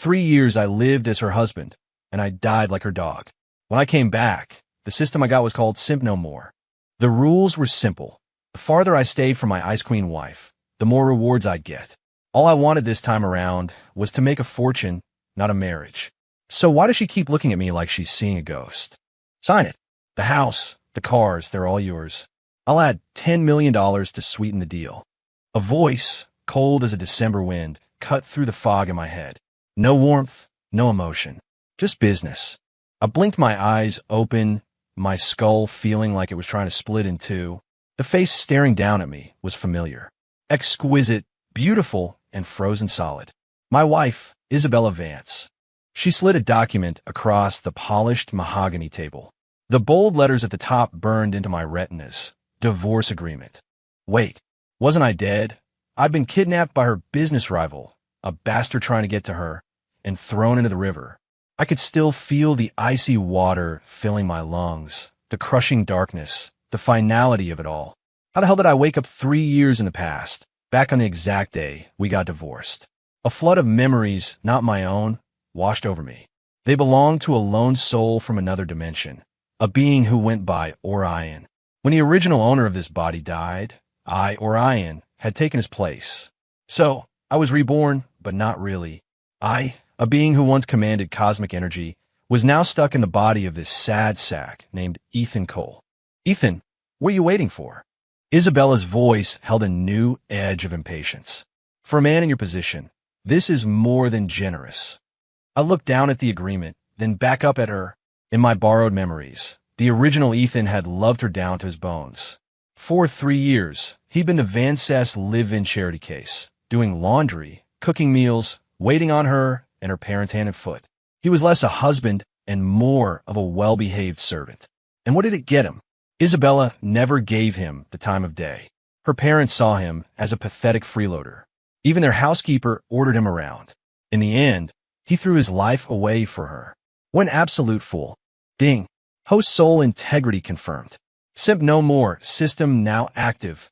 3 years I lived as her husband, and I died like her dog. When I came back, the system I got was called Simp No More. The rules were simple. The farther I stayed from my Ice Queen wife, the more rewards I'd get. All I wanted this time around was to make a fortune, not a marriage. So why does she keep looking at me like she's seeing a ghost? Sign it. The house, the cars, they're all yours. I'll add $10 million to sweeten the deal. A voice, cold as a December wind, cut through the fog in my head. No warmth, no emotion, just business. I blinked my eyes open, my skull feeling like it was trying to split in two. The face staring down at me was familiar. Exquisite, beautiful, and frozen solid. My wife, Isabella Vance. She slid a document across the polished mahogany table. The bold letters at the top burned into my retinas. Divorce agreement. Wait, wasn't I dead? I'd been kidnapped by her business rival, a bastard trying to get to her, and thrown into the river. I could still feel the icy water filling my lungs, the crushing darkness, the finality of it all. How the hell did I wake up 3 years in the past, back on the exact day we got divorced? A flood of memories, not my own, washed over me. They belonged to a lone soul from another dimension, a being who went by Orion. When the original owner of this body died, I, Orion, had taken his place. So, I was reborn, but not really. I, a being who once commanded cosmic energy, was now stuck in the body of this sad sack named Ethan Cole. Ethan, what are you waiting for? Isabella's voice held a new edge of impatience. For a man in your position, this is more than generous. I looked down at the agreement, then back up at her. In my borrowed memories, the original Ethan had loved her down to his bones. For 3 years, he'd been the Van Cess live-in charity case, doing laundry, cooking meals, waiting on her and her parents hand and foot. He was less a husband and more of a well-behaved servant. And what did it get him? Isabella never gave him the time of day. Her parents saw him as a pathetic freeloader. Even their housekeeper ordered him around. In the end, he threw his life away for her. What an absolute fool. Ding. Host soul integrity confirmed. Simp no more. System now active.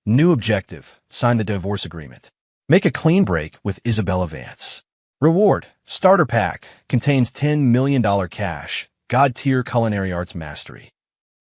New objective. Sign the divorce agreement. Make a clean break with Isabella Vance. Reward. Starter pack. Contains $10 million cash. God-tier culinary arts mastery.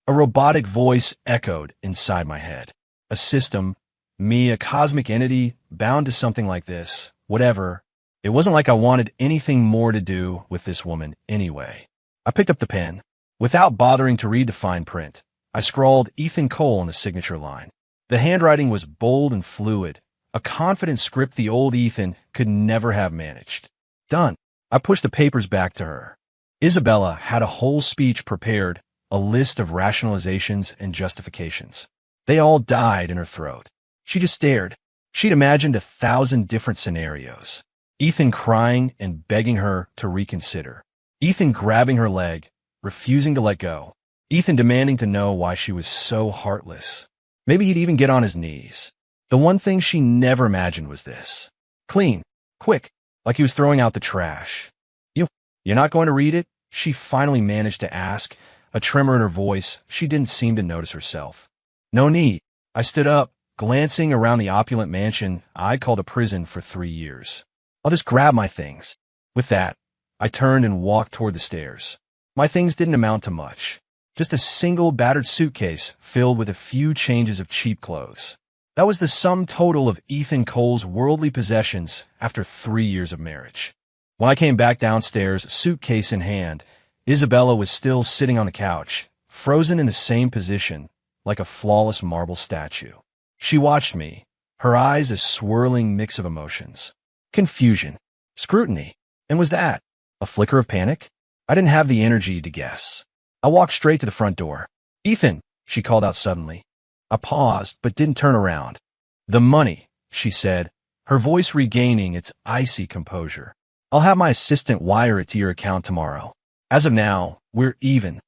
A robotic voice echoed inside my head. A system, me, a cosmic entity, bound to something like this. Whatever. It wasn't like I wanted anything more to do with this woman anyway. I picked up the pen. Without bothering to read the fine print, I scrawled Ethan Cole on the signature line. The handwriting was bold and fluid, a confident script the old Ethan could never have managed. Done. I pushed the papers back to her. Isabella had a whole speech prepared, a list of rationalizations and justifications. They all died in her throat. She just stared. She'd imagined 1,000 different scenarios. Ethan crying and begging her to reconsider. Ethan grabbing her leg, refusing to let go. Ethan demanding to know why she was so heartless. Maybe he'd even get on his knees. The one thing she never imagined was this. Clean. Quick. Like he was throwing out the trash. You're not going to read it? She finally managed to ask, a tremor in her voice. She didn't seem to notice herself. No need. I stood up, glancing around the opulent mansion I called a prison for 3 years. I'll just grab my things. With that, I turned and walked toward the stairs. My things didn't amount to much. Just a single battered suitcase filled with a few changes of cheap clothes. That was the sum total of Ethan Cole's worldly possessions after 3 years of marriage. When I came back downstairs, suitcase in hand, Isabella was still sitting on the couch, frozen in the same position, like a flawless marble statue. She watched me, her eyes a swirling mix of emotions. Confusion, scrutiny, and was that a flicker of panic? I didn't have the energy to guess. I walked straight to the front door. Ethan, she called out suddenly. I paused, but didn't turn around. The money, she said, her voice regaining its icy composure. I'll have my assistant wire it to your account tomorrow. As of now, we're even.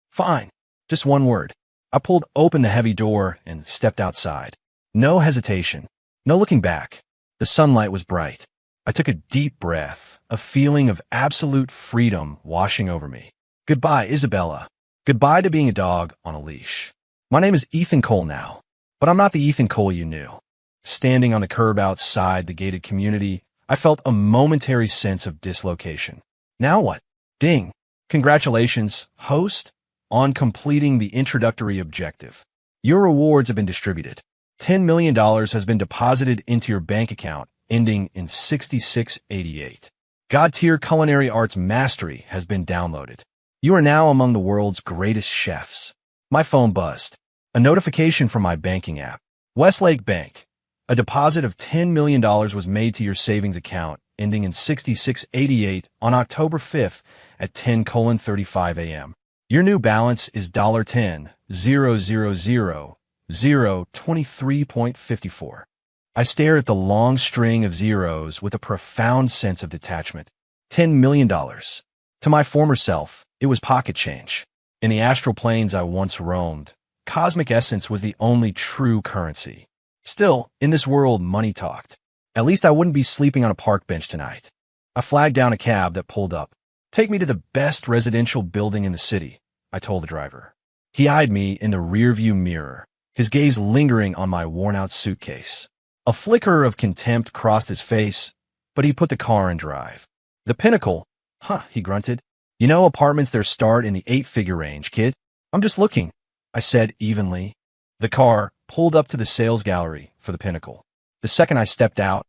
Fine. Just one word. I pulled open the heavy door and stepped outside. No hesitation. No looking back. The sunlight was bright. I took a deep breath, a feeling of absolute freedom washing over me. Goodbye, Isabella. Goodbye to being a dog on a leash. My name is Ethan Cole now, but I'm not the Ethan Cole you knew. Standing on the curb outside the gated community, I felt a momentary sense of dislocation. Now what? Ding. Congratulations, host, on completing the introductory objective. Your rewards have been distributed. $10 million has been deposited into your bank account, ending in 6688. God-tier culinary arts mastery has been downloaded. You are now among the world's greatest chefs. My phone buzzed. A notification from my banking app. Westlake Bank. A deposit of $10 million was made to your savings account, ending in 6688 on October 5th at 10:35 a.m. Your new balance is $10,000,023.54. I stare at the long string of zeros with a profound sense of detachment. $10 million. To my former self, it was pocket change. In the astral planes I once roamed, cosmic essence was the only true currency. Still, in this world, money talked. At least I wouldn't be sleeping on a park bench tonight. I flagged down a cab that pulled up. Take me to the best residential building in the city, I told the driver. He eyed me in the rearview mirror, his gaze lingering on my worn-out suitcase. A flicker of contempt crossed his face, but he put the car in drive. The Pinnacle? Huh, he grunted. You know, apartments there start in the 8-figure range, kid. I'm just looking, I said evenly. The car pulled up to the sales gallery for the Pinnacle. The second I stepped out,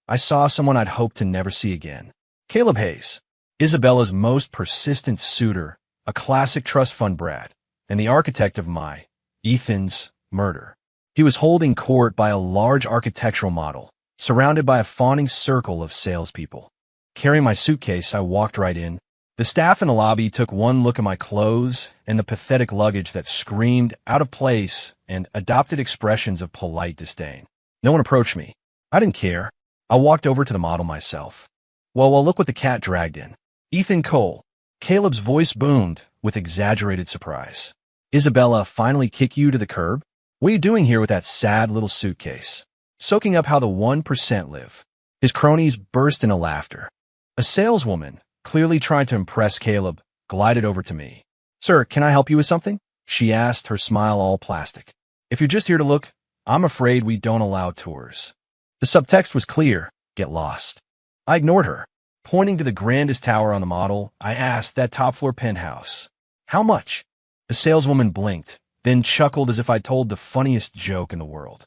I saw someone I'd hoped to never see again. Caleb Hayes, Isabella's most persistent suitor, a classic trust fund brat, and the architect of my, Ethan's, murder. He was holding court by a large architectural model, surrounded by a fawning circle of salespeople. Carrying my suitcase, I walked right in. The staff in the lobby took one look at my clothes and the pathetic luggage that screamed out of place and adopted expressions of polite disdain. No one approached me. I didn't care. I walked over to the model myself. Well, look what the cat dragged in. Ethan Cole. Caleb's voice boomed with exaggerated surprise. Isabella finally kick you to the curb? What are you doing here with that sad little suitcase? Soaking up how the 1% live. His cronies burst into laughter. A saleswoman, clearly trying to impress Caleb, glided over to me. Sir, can I help you with something? She asked, her smile all plastic. If you're just here to look, I'm afraid we don't allow tours. The subtext was clear. Get lost. I ignored her. Pointing to the grandest tower on the model, I asked, that top-floor penthouse. How much? The saleswoman blinked, then chuckled as if I'd told the funniest joke in the world.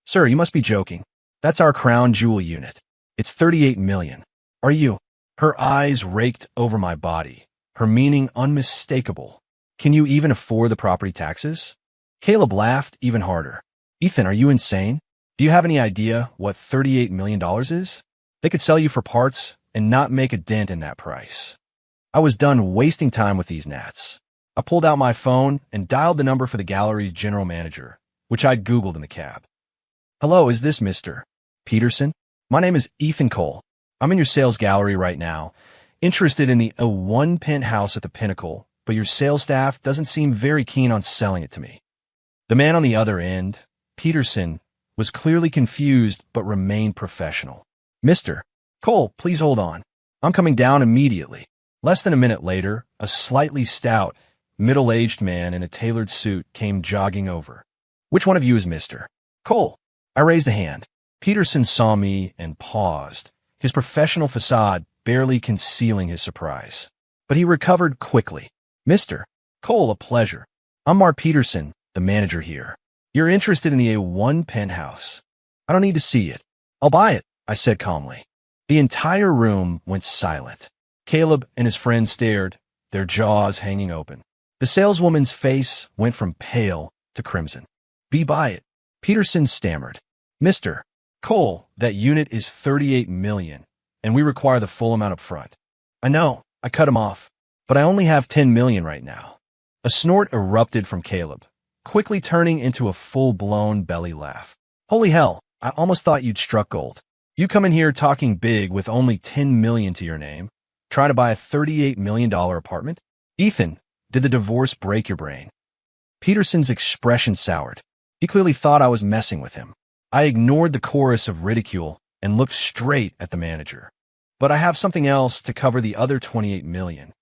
Sir, you must be joking. That's our crown jewel unit. It's $38 million. Are you? Her eyes raked over my body, her meaning unmistakable. Can you even afford the property taxes? Caleb laughed even harder. Ethan, are you insane? Do you have any idea what $38 million is? They could sell you for parts and not make a dent in that price. I was done wasting time with these gnats. I pulled out my phone and dialed the number for the gallery's general manager, which I'd Googled in the cab. Hello, is this Mr. Peterson? My name is Ethan Cole. I'm in your sales gallery right now, interested in the A1 penthouse at the Pinnacle, but your sales staff doesn't seem very keen on selling it to me. The man on the other end, Peterson, was clearly confused but remained professional. Mr. Cole, please hold on. I'm coming down immediately. Less than a minute later, a slightly stout, middle-aged man in a tailored suit came jogging over. Which one of you is Mr. Cole? I raised a hand. Peterson saw me and paused, his professional facade barely concealing his surprise. But he recovered quickly. Mr. Cole, a pleasure. I'm Mark Peterson, the manager here. You're interested in the A1 penthouse. I don't need to see it. I'll buy it, I said calmly. The entire room went silent. Caleb and his friend stared, their jaws hanging open. The saleswoman's face went from pale to crimson. Buy it, Peterson stammered. Mr. Cole, that unit is $38 million, and we require the full amount up front. I know, I cut him off, but I only have $10 million right now. A snort erupted from Caleb, quickly turning into a full-blown belly laugh. Holy hell, I almost thought you'd struck gold. You come in here talking big with only $10 million to your name, trying to buy a $38 million apartment? Ethan, did the divorce break your brain? Peterson's expression soured. He clearly thought I was messing with him. I ignored the chorus of ridicule and looked straight at the manager. But I have something else to cover the other $28 million.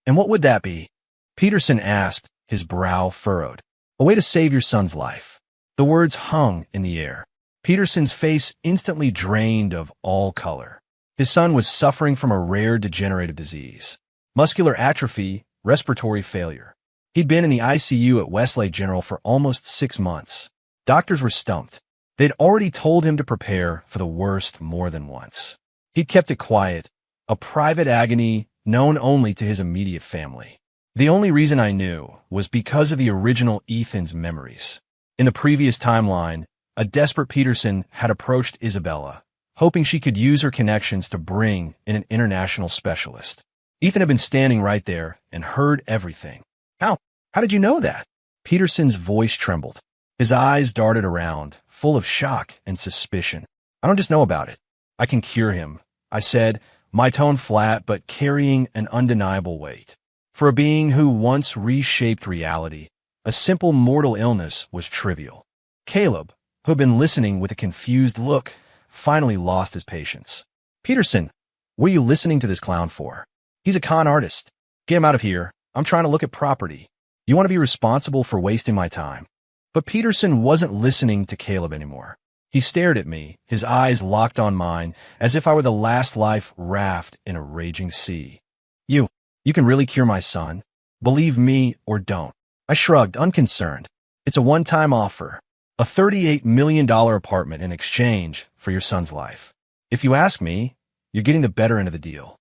And what would that be? Peterson asked, his brow furrowed. A way to save your son's life. The words hung in the air. Peterson's face instantly drained of all color. His son was suffering from a rare degenerative disease, muscular atrophy, respiratory failure. He'd been in the ICU at Westlake General for almost 6 months. Doctors were stumped. They'd already told him to prepare for the worst more than once. He'd kept it quiet, a private agony known only to his immediate family. The only reason I knew was because of the original Ethan's memories. In the previous timeline, a desperate Peterson had approached Isabella, hoping she could use her connections to bring in an international specialist. Ethan had been standing right there and heard everything. How did you know that? Peterson's voice trembled. His eyes darted around, full of shock and suspicion. I don't just know about it. I can cure him, I said, my tone flat but carrying an undeniable weight. For a being who once reshaped reality, a simple mortal illness was trivial. Caleb, who had been listening with a confused look, finally lost his patience. Peterson, what are you listening to this clown for? He's a con artist. Get him out of here. I'm trying to look at property. You want to be responsible for wasting my time. But Peterson wasn't listening to Caleb anymore. He stared at me, his eyes locked on mine, as if I were the last life raft in a raging sea. You can really cure my son? Believe me or don't. I shrugged, unconcerned. It's a one-time offer. A $38 million apartment in exchange for your son's life. If you ask me, you're getting the better end of the deal.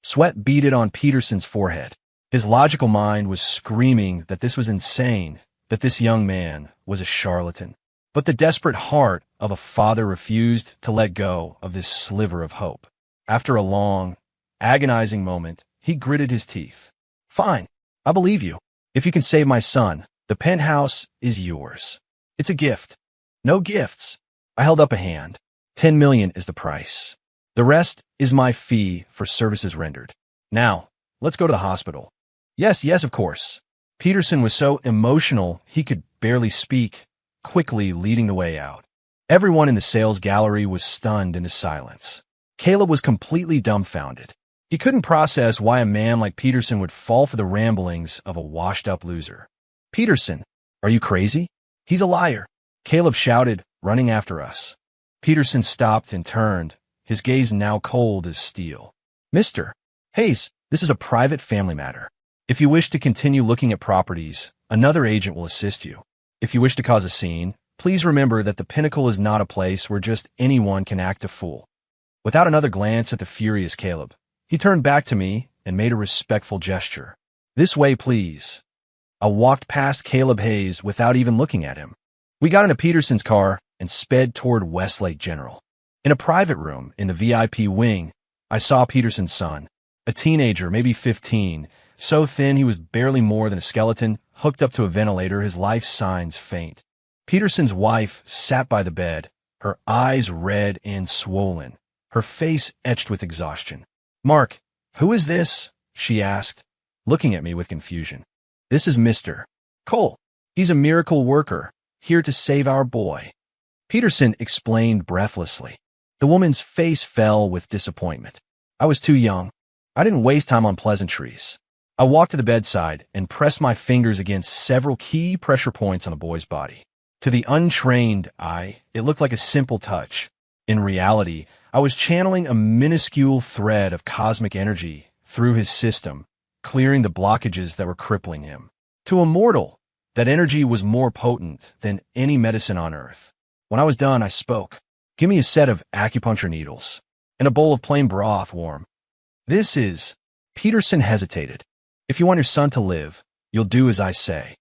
Sweat beaded on Peterson's forehead. His logical mind was screaming that this was insane, that this young man was a charlatan. But the desperate heart of a father refused to let go of this sliver of hope. After a long, agonizing moment, he gritted his teeth. Fine, I believe you. If you can save my son, the penthouse is yours. It's a gift. No gifts. I held up a hand. 10 million is the price. The rest is my fee for services rendered. Now, let's go to the hospital. Yes, of course. Peterson was so emotional he could barely speak, quickly leading the way out. Everyone in the sales gallery was stunned into silence. Caleb was completely dumbfounded. He couldn't process why a man like Peterson would fall for the ramblings of a washed-up loser. Peterson, are you crazy? He's a liar, Caleb shouted, running after us. Peterson stopped and turned, his gaze now cold as steel. Mr. Hayes, this is a private family matter. If you wish to continue looking at properties, another agent will assist you. If you wish to cause a scene, please remember that the Pinnacle is not a place where just anyone can act a fool. Without another glance at the furious Caleb, he turned back to me and made a respectful gesture. This way, please. I walked past Caleb Hayes without even looking at him. We got into Peterson's car and sped toward Westlake General. In a private room in the VIP wing, I saw Peterson's son, a teenager, maybe 15, so thin he was barely more than a skeleton, hooked up to a ventilator, his life signs faint. Peterson's wife sat by the bed, her eyes red and swollen, her face etched with exhaustion. Mark, who is this? She asked, looking at me with confusion. This is Mr. Cole. He's a miracle worker, here to save our boy. Peterson explained breathlessly. The woman's face fell with disappointment. I was too young. I didn't waste time on pleasantries. I walked to the bedside and pressed my fingers against several key pressure points on the boy's body. To the untrained eye, it looked like a simple touch. In reality, I was channeling a minuscule thread of cosmic energy through his system, clearing the blockages that were crippling him. To a mortal, that energy was more potent than any medicine on earth. When I was done, I spoke. Give me a set of acupuncture needles and a bowl of plain broth, warm. This is... Peterson hesitated. If you want your son to live, you'll do as I say.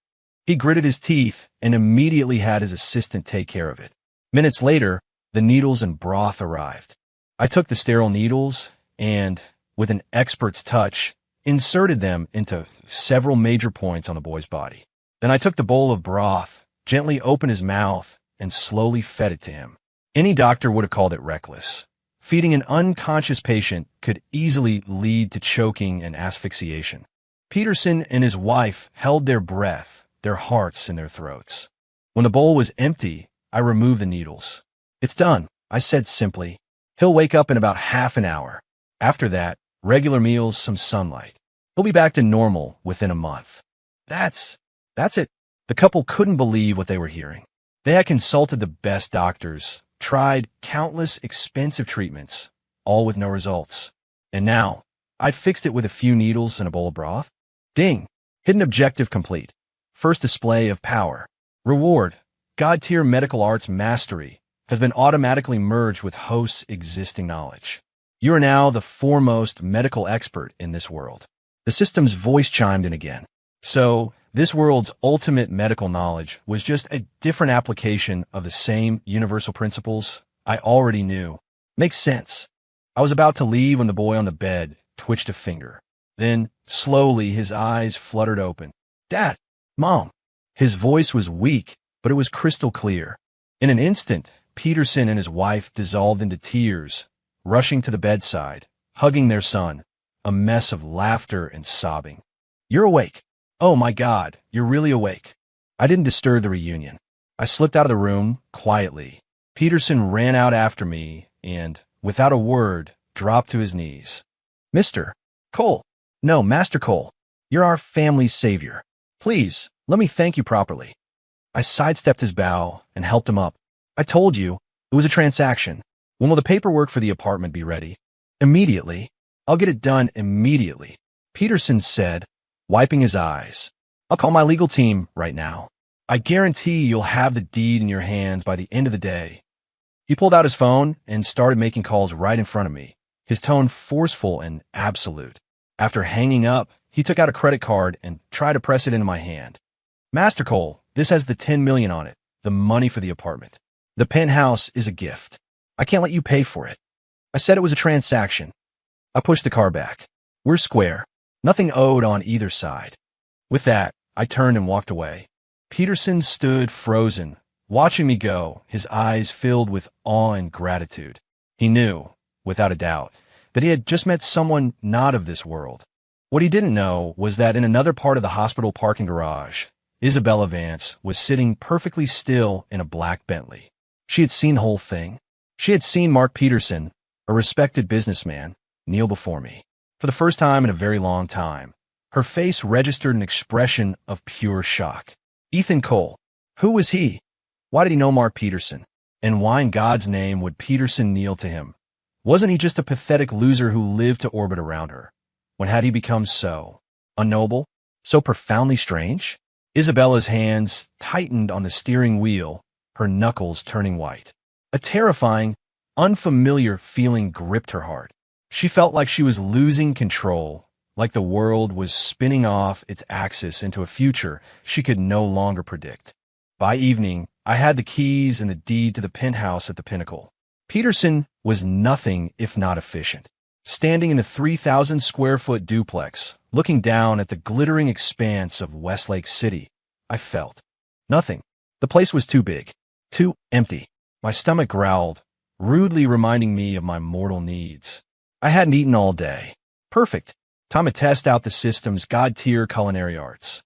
He gritted his teeth and immediately had his assistant take care of it. Minutes later, the needles and broth arrived. I took the sterile needles and, with an expert's touch, inserted them into several major points on the boy's body. Then I took the bowl of broth, gently opened his mouth, and slowly fed it to him. Any doctor would have called it reckless. Feeding an unconscious patient could easily lead to choking and asphyxiation. Peterson and his wife held their breath, their hearts in their throats. When the bowl was empty, I removed the needles. It's done, I said simply. He'll wake up in about half an hour. After that, regular meals, some sunlight. He'll be back to normal within a month. That's it. The couple couldn't believe what they were hearing. They had consulted the best doctors, tried countless expensive treatments, all with no results. And now, I'd fixed it with a few needles and a bowl of broth. Ding! Hidden objective complete. First display of power. Reward. God-tier medical arts mastery has been automatically merged with host's existing knowledge. You are now the foremost medical expert in this world. The system's voice chimed in again. So, this world's ultimate medical knowledge was just a different application of the same universal principles I already knew. Makes sense. I was about to leave when the boy on the bed twitched a finger. Then, slowly, his eyes fluttered open. Dad! Mom! His voice was weak, but it was crystal clear. In an instant, Peterson and his wife dissolved into tears, rushing to the bedside, hugging their son, a mess of laughter and sobbing. You're awake. Oh my God, you're really awake. I didn't disturb the reunion. I slipped out of the room quietly. Peterson ran out after me and, without a word, dropped to his knees. Mr. Cole. No, Master Cole. You're our family's savior. Please, let me thank you properly. I sidestepped his bow and helped him up. I told you, it was a transaction. When will the paperwork for the apartment be ready? Immediately. I'll get it done immediately, Peterson said, wiping his eyes. I'll call my legal team right now. I guarantee you'll have the deed in your hands by the end of the day. He pulled out his phone and started making calls right in front of me, his tone forceful and absolute. After hanging up, he took out a credit card and tried to press it into my hand. Master Cole, this has the $10 million on it, the money for the apartment. The penthouse is a gift. I can't let you pay for it. I said it was a transaction. I pushed the car back. We're square. Nothing owed on either side. With that, I turned and walked away. Peterson stood frozen, watching me go, his eyes filled with awe and gratitude. He knew, without a doubt, that he had just met someone not of this world. What he didn't know was that in another part of the hospital parking garage, Isabella Vance was sitting perfectly still in a black Bentley. She had seen the whole thing. She had seen Mark Peterson, a respected businessman, kneel before me. For the first time in a very long time, her face registered an expression of pure shock. Ethan Cole. Who was he? Why did he know Mark Peterson? And why in God's name would Peterson kneel to him? Wasn't he just a pathetic loser who lived to orbit around her? When had he become so unknowable, so profoundly strange? Isabella's hands tightened on the steering wheel, her knuckles turning white. A terrifying, unfamiliar feeling gripped her heart. She felt like she was losing control, like the world was spinning off its axis into a future she could no longer predict. By evening, I had the keys and the deed to the penthouse at the Pinnacle. Peterson was nothing if not efficient. Standing in the 3,000-square-foot duplex, looking down at the glittering expanse of Westlake City, I felt nothing. The place was too big, too empty. My stomach growled, rudely reminding me of my mortal needs. I hadn't eaten all day. Perfect. Time to test out the system's god-tier culinary arts.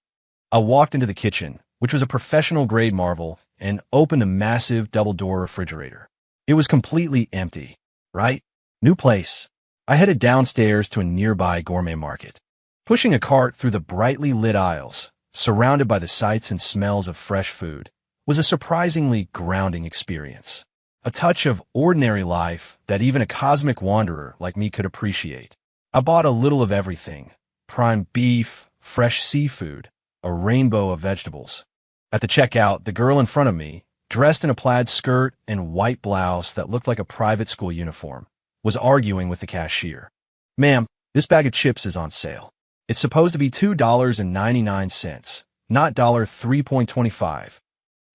I walked into the kitchen, which was a professional-grade marvel, and opened the massive double-door refrigerator. It was completely empty, right? New place. I headed downstairs to a nearby gourmet market. Pushing a cart through the brightly lit aisles, surrounded by the sights and smells of fresh food, was a surprisingly grounding experience. A touch of ordinary life that even a cosmic wanderer like me could appreciate. I bought a little of everything: prime beef, fresh seafood, a rainbow of vegetables. At the checkout, the girl in front of me, dressed in a plaid skirt and white blouse that looked like a private school uniform, was arguing with the cashier. Ma'am, this bag of chips is on sale. It's supposed to be $2.99, not $3.25.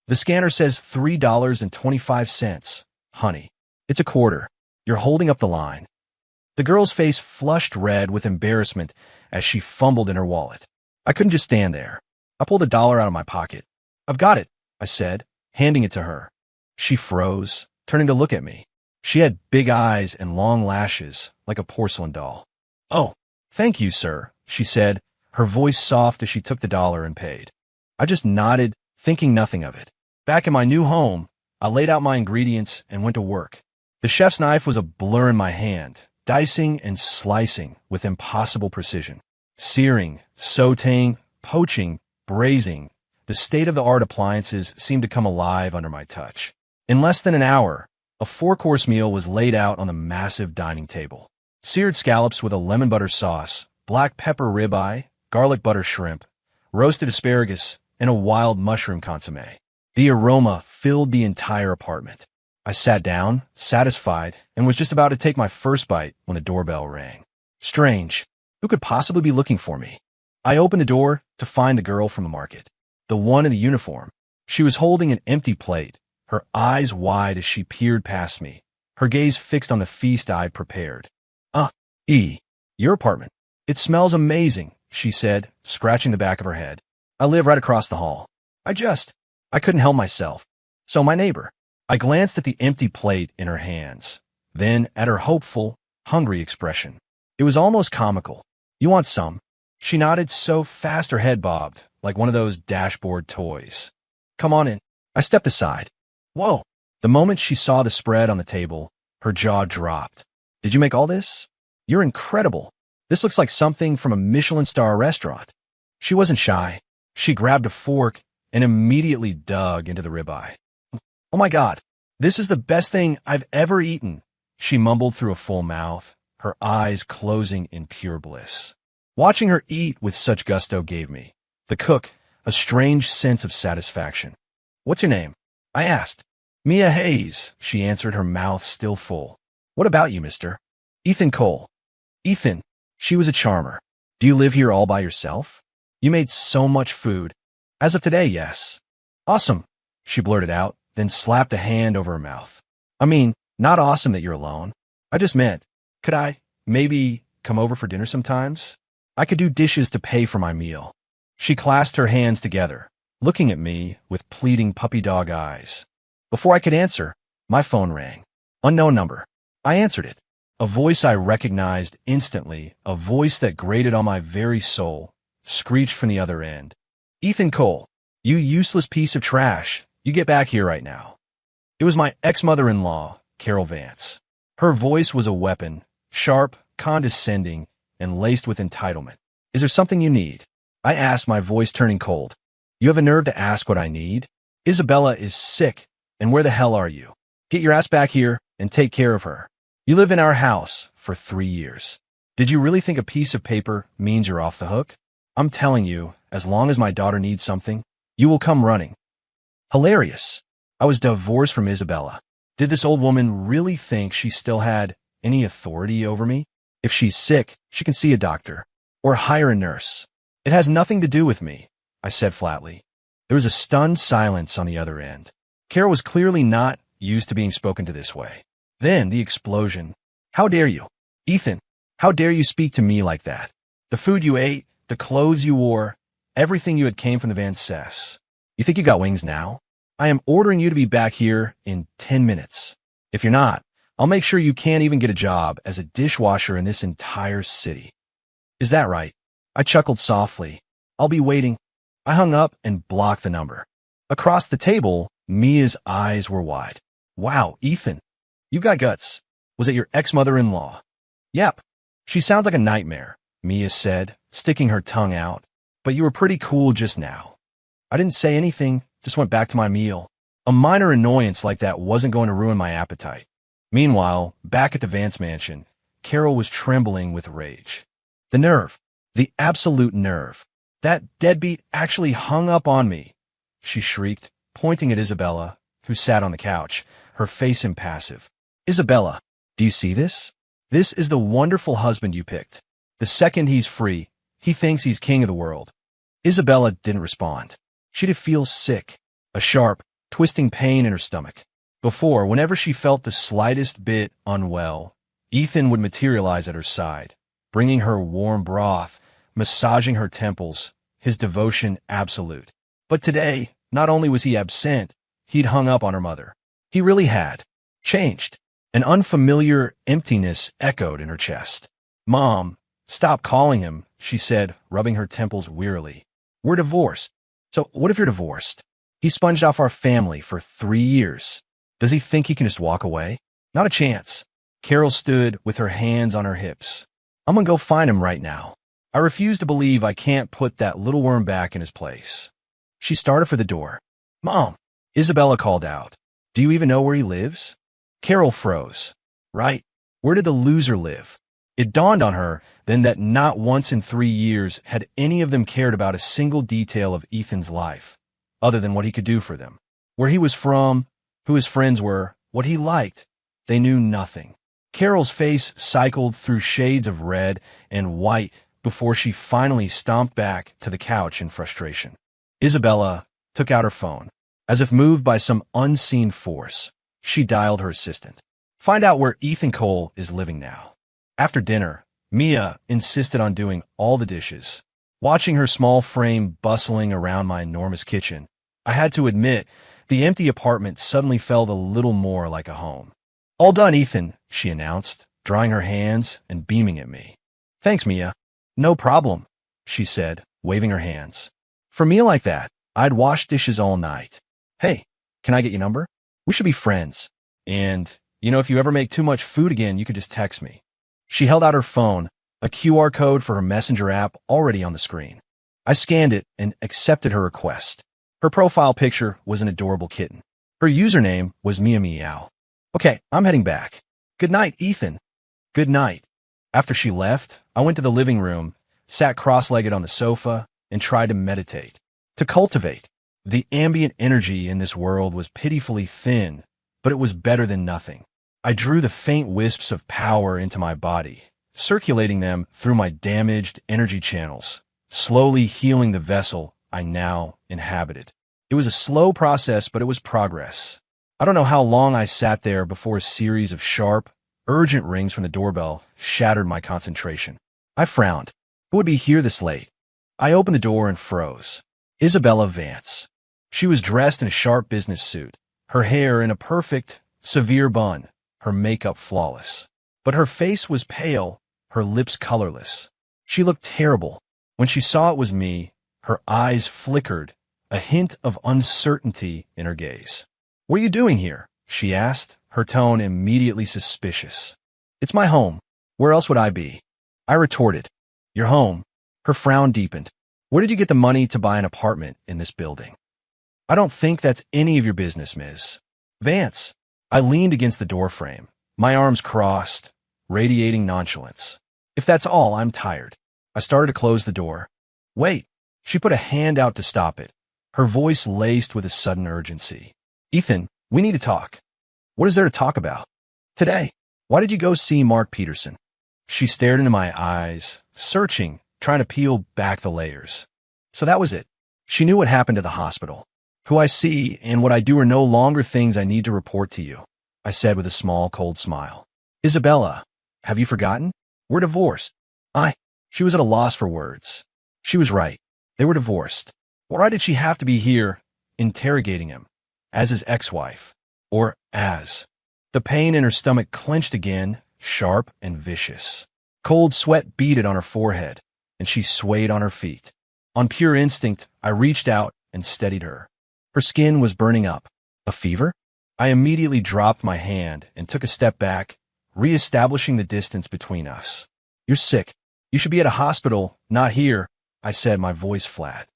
The scanner says $3.25. Honey, it's a quarter. You're holding up the line. The girl's face flushed red with embarrassment as she fumbled in her wallet. I couldn't just stand there. I pulled $1 out of my pocket. I've got it, I said, handing it to her. She froze, turning to look at me. She had big eyes and long lashes, like a porcelain doll. Oh, thank you, sir, she said, her voice soft as she took the dollar and paid. I just nodded, thinking nothing of it. Back in my new home, I laid out my ingredients and went to work. The chef's knife was a blur in my hand, dicing and slicing with impossible precision. Searing, sautéing, poaching, braising, the state-of-the-art appliances seemed to come alive under my touch. In less than an hour, A four-course meal was laid out on the massive dining table. Seared scallops with a lemon butter sauce, black pepper ribeye, garlic butter shrimp, roasted asparagus, and a wild mushroom consommé. The aroma filled the entire apartment. I sat down, satisfied, and was just about to take my first bite when the doorbell rang. Strange. Who could possibly be looking for me? I opened the door to find the girl from the market. The one in the uniform. She was holding an empty plate, her eyes wide as she peered past me, her gaze fixed on the feast I'd prepared. Your apartment. It smells amazing, she said, scratching the back of her head. I live right across the hall. I couldn't help myself. So my neighbor. I glanced at the empty plate in her hands, then at her hopeful, hungry expression. It was almost comical. You want some? She nodded so fast her head bobbed, like one of those dashboard toys. Come on in. I stepped aside. Whoa. The moment she saw the spread on the table, her jaw dropped. Did you make all this? You're incredible. This looks like something from a Michelin star restaurant. She wasn't shy. She grabbed a fork and immediately dug into the ribeye. Oh my God, this is the best thing I've ever eaten, she mumbled through a full mouth, her eyes closing in pure bliss. Watching her eat with such gusto gave me, the cook, a strange sense of satisfaction. What's your name? I asked. Mia Hayes, she answered, her mouth still full. What about you, mister? Ethan Cole. Ethan, she was a charmer. Do you live here all by yourself? You made so much food. As of today, yes. Awesome, she blurted out, then slapped a hand over her mouth. I mean, not awesome that you're alone. I just meant, could I, maybe, come over for dinner sometimes? I could do dishes to pay for my meal. She clasped her hands together, looking at me with pleading puppy dog eyes. Before I could answer, my phone rang. Unknown number. I answered it. A voice I recognized instantly, a voice that grated on my very soul, screeched from the other end. Ethan Cole, you useless piece of trash. You get back here right now. It was my ex-mother-in-law, Carol Vance. Her voice was a weapon, sharp, condescending, and laced with entitlement. Is there something you need? I asked, my voice turning cold. You have a nerve to ask what I need? Isabella is sick, and where the hell are you? Get your ass back here and take care of her. You live in our house for 3 years. Did you really think a piece of paper means you're off the hook? I'm telling you, as long as my daughter needs something, you will come running. Hilarious. I was divorced from Isabella. Did this old woman really think she still had any authority over me? If she's sick, she can see a doctor or hire a nurse. It has nothing to do with me, I said flatly. There was a stunned silence on the other end. Carol was clearly not used to being spoken to this way. Then the explosion. How dare you? Ethan, how dare you speak to me like that? The food you ate, the clothes you wore, everything you had came from the Van Cess. You think you got wings now? I am ordering you to be back here in 10 minutes. If you're not, I'll make sure you can't even get a job as a dishwasher in this entire city. Is that right? I chuckled softly. I'll be waiting. I hung up and blocked the number. Across the table, Mia's eyes were wide. Wow, Ethan, you got guts. Was it your ex-mother-in-law? Yep. She sounds like a nightmare, Mia said, sticking her tongue out. But you were pretty cool just now. I didn't say anything, just went back to my meal. A minor annoyance like that wasn't going to ruin my appetite. Meanwhile, back at the Vance mansion, Carol was trembling with rage. The nerve. The absolute nerve. That deadbeat actually hung up on me, she shrieked, pointing at Isabella, who sat on the couch, her face impassive. Isabella, do you see this? This is the wonderful husband you picked. The second he's free, he thinks he's king of the world. Isabella didn't respond. She did feel sick, a sharp, twisting pain in her stomach. Before, whenever she felt the slightest bit unwell, Ethan would materialize at her side, bringing her warm broth, massaging her temples, his devotion absolute. But today, not only was he absent, he'd hung up on her mother. He really had changed. An unfamiliar emptiness echoed in her chest. Mom, stop calling him, she said, rubbing her temples wearily. We're divorced. So what if you're divorced? He sponged off our family for 3 years. Does he think he can just walk away? Not a chance. Carol stood with her hands on her hips. I'm gonna go find him right now. I refuse to believe I can't put that little worm back in his place. She started for the door. Mom, Isabella called out. Do you even know where he lives? Carol froze. Right? Where did the loser live? It dawned on her then that not once in 3 years had any of them cared about a single detail of Ethan's life, other than what he could do for them. Where he was from, who his friends were, what he liked. They knew nothing. Carol's face cycled through shades of red and white before she finally stomped back to the couch in frustration. Isabella took out her phone. As if moved by some unseen force, she dialed her assistant. Find out where Ethan Cole is living now. After dinner, Mia insisted on doing all the dishes. Watching her small frame bustling around my enormous kitchen, I had to admit the empty apartment suddenly felt a little more like a home. All done, Ethan, she announced, drying her hands and beaming at me. Thanks, Mia. No problem, she said, waving her hands. For a meal like that, I'd wash dishes all night. Hey, can I get your number? We should be friends. And, if you ever make too much food again, you could just text me. She held out her phone, a QR code for her messenger app already on the screen. I scanned it and accepted her request. Her profile picture was an adorable kitten. Her username was Mia Meow. Okay, I'm heading back. Good night, Ethan. Good night. After she left, I went to the living room, sat cross-legged on the sofa, and tried to meditate. To cultivate. The ambient energy in this world was pitifully thin, but it was better than nothing. I drew the faint wisps of power into my body, circulating them through my damaged energy channels, slowly healing the vessel I now inhabited. It was a slow process, but it was progress. I don't know how long I sat there before a series of sharp, urgent rings from the doorbell shattered my concentration. I frowned. Who would be here this late? I opened the door and froze. Isabella Vance. She was dressed in a sharp business suit, her hair in a perfect, severe bun, her makeup flawless. But her face was pale, her lips colorless. She looked terrible. When she saw it was me, her eyes flickered, a hint of uncertainty in her gaze. What are you doing here? She asked, her tone immediately suspicious. It's my home. Where else would I be? I retorted. Your home. Her frown deepened. Where did you get the money to buy an apartment in this building? I don't think that's any of your business, Ms. Vance. I leaned against the doorframe, my arms crossed, radiating nonchalance. If that's all, I'm tired. I started to close the door. Wait. She put a hand out to stop it, her voice laced with a sudden urgency. Ethan, we need to talk. What is there to talk about? Today. Why did you go see Mark Peterson? She stared into my eyes, searching, trying to peel back the layers. So that was it. She knew what happened at the hospital. Who I see and what I do are no longer things I need to report to you, I said with a small, cold smile. Isabella, have you forgotten? We're divorced. She was at a loss for words. She was right. They were divorced. Why did she have to be here, interrogating him? As his ex-wife, or as. The pain in her stomach clenched again, sharp and vicious. Cold sweat beaded on her forehead, and she swayed on her feet. On pure instinct, I reached out and steadied her. Her skin was burning up. A fever? I immediately dropped my hand and took a step back, re-establishing the distance between us. You're sick. You should be at a hospital, not here, I said, my voice flat.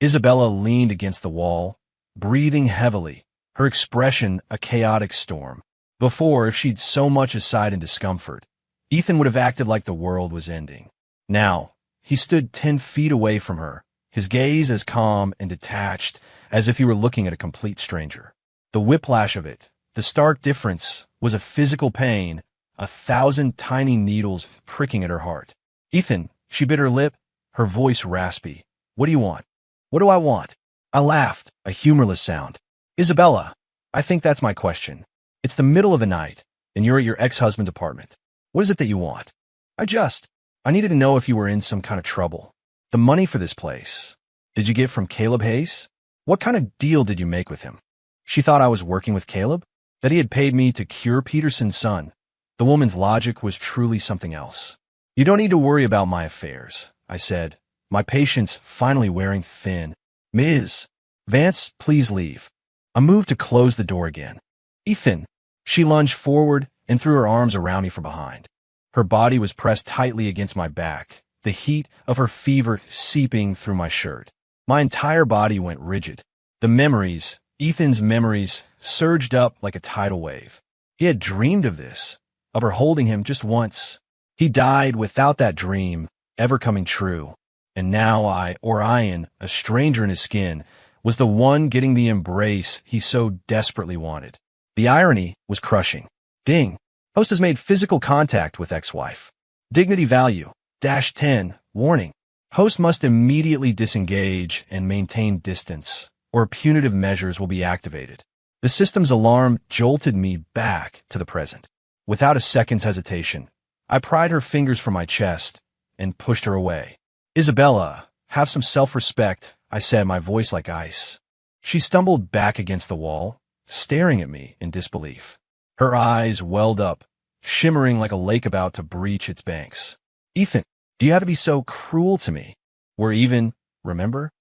Isabella leaned against the wall, breathing heavily, her expression a chaotic storm. Before, if she'd so much as sighed in discomfort, Ethan would have acted like the world was ending. Now, he stood 10 feet away from her, his gaze as calm and detached as if he were looking at a complete stranger. The whiplash of it, the stark difference, was a physical pain, 1,000 tiny needles pricking at her heart. Ethan, she bit her lip, her voice raspy. What do you want? What do I want? I laughed, a humorless sound. Isabella, I think that's my question. It's the middle of the night, and you're at your ex-husband's apartment. What is it that you want? I needed to know if you were in some kind of trouble. The money for this place. Did you get from Caleb Hayes? What kind of deal did you make with him? She thought I was working with Caleb? That he had paid me to cure Peterson's son. The woman's logic was truly something else. You don't need to worry about my affairs, I said, my patience finally wearing thin. Ms. Vance, please leave. I moved to close the door again. Ethan. She lunged forward and threw her arms around me from behind. Her body was pressed tightly against my back, the heat of her fever seeping through my shirt. My entire body went rigid. The memories, Ethan's memories, surged up like a tidal wave. He had dreamed of this, of her holding him just once. He died without that dream ever coming true. And now Orion, a stranger in his skin, was the one getting the embrace he so desperately wanted. The irony was crushing. Ding. Host has made physical contact with ex-wife. Dignity value. -10. Warning. Host must immediately disengage and maintain distance, or punitive measures will be activated. The system's alarm jolted me back to the present. Without a second's hesitation, I pried her fingers from my chest and pushed her away. Isabella, have some self-respect, I said, my voice like ice. She stumbled back against the wall, staring at me in disbelief. Her eyes welled up, shimmering like a lake about to breach its banks. Ethan, do you have to be so cruel to me? We're even, remember?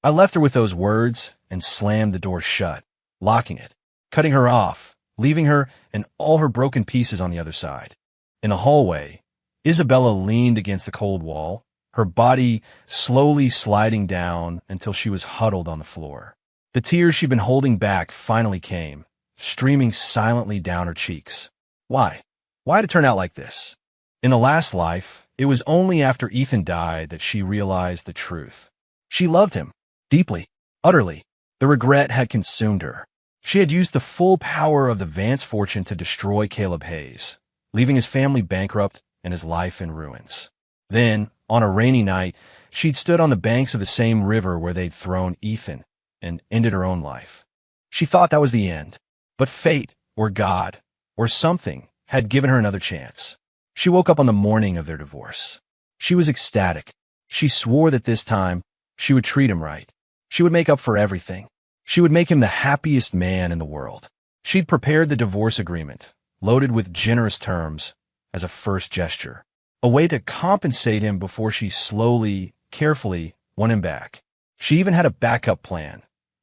I left her with those words and slammed the door shut, locking it, cutting her off, leaving her and all her broken pieces on the other side. In the hallway, Isabella leaned against the cold wall, her body slowly sliding down until she was huddled on the floor. The tears she'd been holding back finally came, streaming silently down her cheeks. Why? Why did it turn out like this? In the last life, it was only after Ethan died that she realized the truth. She loved him, deeply, utterly. The regret had consumed her. She had used the full power of the Vance fortune to destroy Caleb Hayes, leaving his family bankrupt and his life in ruins. Then, on a rainy night, she'd stood on the banks of the same river where they'd thrown Ethan and ended her own life. She thought that was the end, but fate, or God, or something, had given her another chance. She woke up on the morning of their divorce. She was ecstatic. She swore that this time, she would treat him right. She would make up for everything. She would make him the happiest man in the world. She'd prepared the divorce agreement, loaded with generous terms, as a first gesture, a way to compensate him before she slowly, carefully won him back. She even had a backup plan.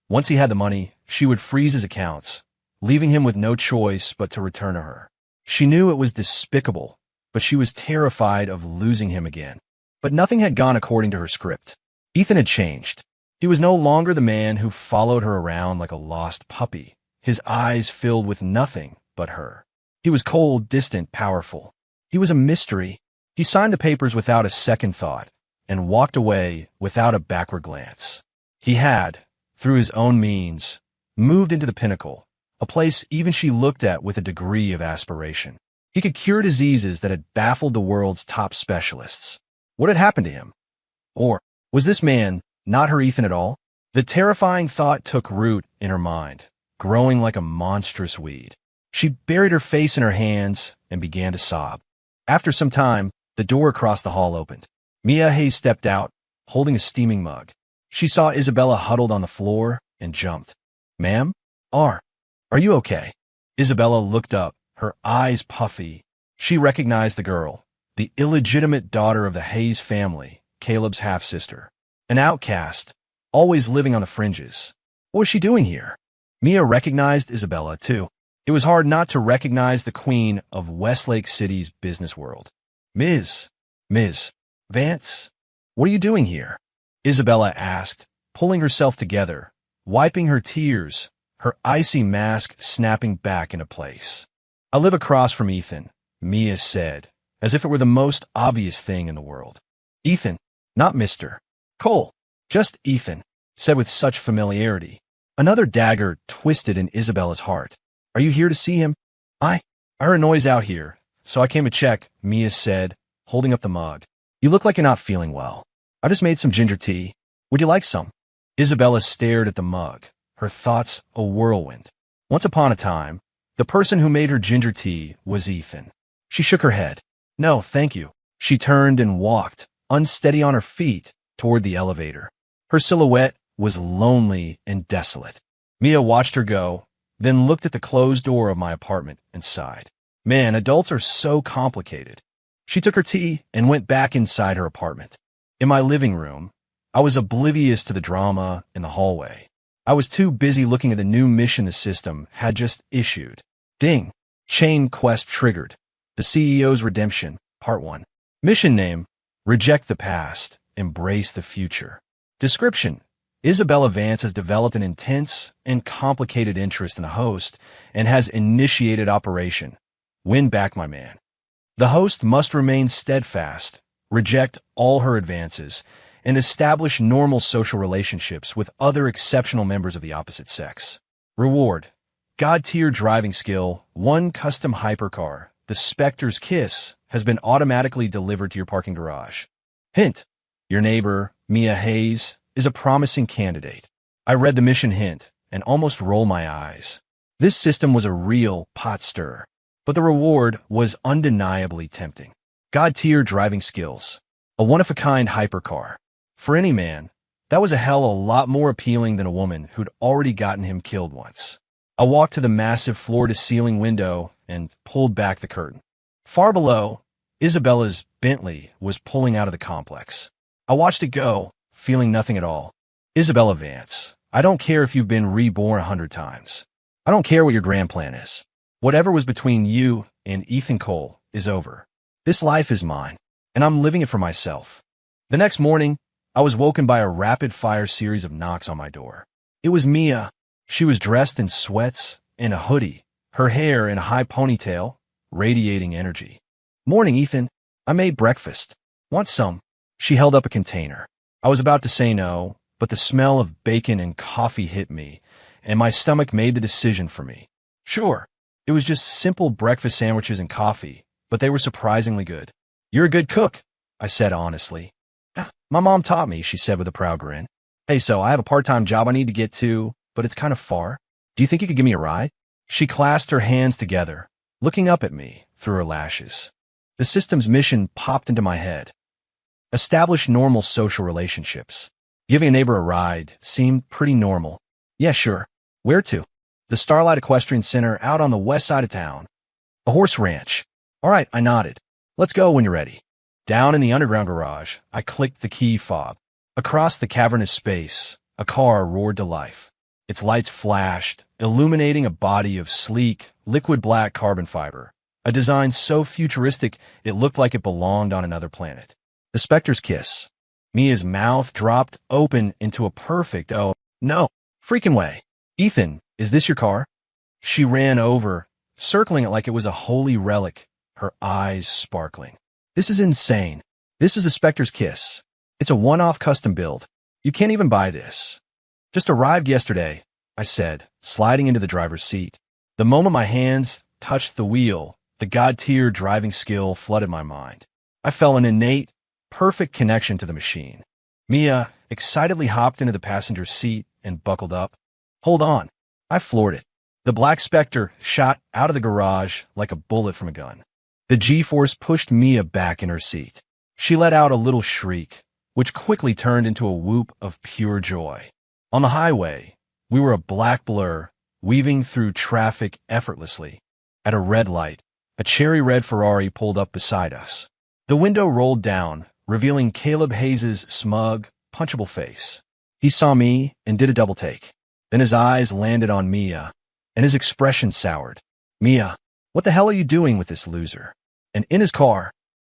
Once he had the money, she would freeze his accounts, leaving him with no choice but to return to her. She knew it was despicable, but she was terrified of losing him again. But nothing had gone according to her script. Ethan had changed. He was no longer the man who followed her around like a lost puppy, his eyes filled with nothing but her. He was cold, distant, powerful. He was a mystery. He signed the papers without a second thought and walked away without a backward glance. He had, through his own means, moved into the pinnacle, a place even she looked at with a degree of aspiration. He could cure diseases that had baffled the world's top specialists. What had happened to him? Or was this man not her Ethan at all? The terrifying thought took root in her mind, growing like a monstrous weed. She buried her face in her hands and began to sob. After some time, the door across the hall opened. Mia Hayes stepped out, holding a steaming mug. She saw Isabella huddled on the floor and jumped. Ma'am? Are you okay? Isabella looked up, her eyes puffy. She recognized the girl, the illegitimate daughter of the Hayes family, Caleb's half-sister. An outcast, always living on the fringes. What was she doing here? Mia recognized Isabella, too. It was hard not to recognize the queen of Westlake City's business world. Ms. Vance, what are you doing here? Isabella asked, pulling herself together, wiping her tears, her icy mask snapping back into place. I live across from Ethan, Mia said, as if it were the most obvious thing in the world. Ethan, not Mr. Cole, just Ethan, said with such familiarity. Another dagger twisted in Isabella's heart. Are you here to see him? I heard a noise out here, so I came to check, Mia said, holding up the mug. You look like you're not feeling well. I just made some ginger tea. Would you like some? Isabella stared at the mug, her thoughts a whirlwind. Once upon a time, the person who made her ginger tea was Ethan. She shook her head. No, thank you. She turned and walked, unsteady on her feet, toward the elevator. Her silhouette was lonely and desolate. Mia watched her go, then looked at the closed door of my apartment and sighed. Man, adults are so complicated. She took her tea and went back inside her apartment. In my living room, I was oblivious to the drama in the hallway. I was too busy looking at the new mission the system had just issued. Ding! Chain quest triggered. The CEO's Redemption, Part 1. Mission name, Reject the Past, Embrace the Future. Description, Isabella Vance has developed an intense and complicated interest in the host and has initiated Operation Win Back My Man. The host must remain steadfast, reject all her advances, and establish normal social relationships with other exceptional members of the opposite sex. Reward: God-tier driving skill, 1 custom hypercar, the Spectre's Kiss, has been automatically delivered to your parking garage. Hint: your neighbor, Mia Hayes, is a promising candidate. I read the mission hint and almost rolled my eyes. This system was a real pot stirrer, but the reward was undeniably tempting. God-tier driving skills, a one-of-a-kind hypercar. For any man, that was a hell of a lot more appealing than a woman who'd already gotten him killed once. I walked to the massive floor-to-ceiling window and pulled back the curtain. Far below, Isabella's Bentley was pulling out of the complex. I watched it go, feeling nothing at all. Isabella Vance, I don't care if you've been reborn 100 times. I don't care what your grand plan is. Whatever was between you and Ethan Cole is over. This life is mine, and I'm living it for myself. The next morning, I was woken by a rapid-fire series of knocks on my door. It was Mia. She was dressed in sweats and a hoodie, her hair in a high ponytail, radiating energy. "Morning, Ethan. I made breakfast. Want some?" She held up a container. I was about to say no, but the smell of bacon and coffee hit me, and my stomach made the decision for me. Sure, it was just simple breakfast sandwiches and coffee, but they were surprisingly good. "You're a good cook," I said honestly. "My mom taught me," she said with a proud grin. "Hey, so I have a part-time job I need to get to, but it's kind of far. Do you think you could give me a ride?" She clasped her hands together, looking up at me through her lashes. The system's mission popped into my head. Establish normal social relationships. Giving a neighbor a ride seemed pretty normal. "Yeah, sure. Where to?" "The Starlight Equestrian Center out on the west side of town." "A horse ranch." "All right," I nodded. "Let's go when you're ready." Down in the underground garage, I clicked the key fob. Across the cavernous space, a car roared to life. Its lights flashed, illuminating a body of sleek, liquid black carbon fiber, a design so futuristic it looked like it belonged on another planet. The Spectre's Kiss. Mia's mouth dropped open into a perfect, "Oh, no, freaking way. Ethan, is this your car?" She ran over, circling it like it was a holy relic, her eyes sparkling. "This is insane. This is the Spectre's Kiss. It's a one-off custom build. You can't even buy this." "Just arrived yesterday," I said, sliding into the driver's seat. The moment my hands touched the wheel, the God-tier driving skill flooded my mind. I felt an innate, perfect connection to the machine. Mia excitedly hopped into the passenger seat and buckled up. "Hold on." I floored it. The black Spectre shot out of the garage like a bullet from a gun. The G-force pushed Mia back in her seat. She let out a little shriek, which quickly turned into a whoop of pure joy. On the highway, we were a black blur, weaving through traffic effortlessly. At a red light, a cherry-red Ferrari pulled up beside us. The window rolled down, revealing Caleb Hayes' smug, punchable face. He saw me and did a double take. Then his eyes landed on Mia, and his expression soured. "Mia, what the hell are you doing with this loser?" And in his car,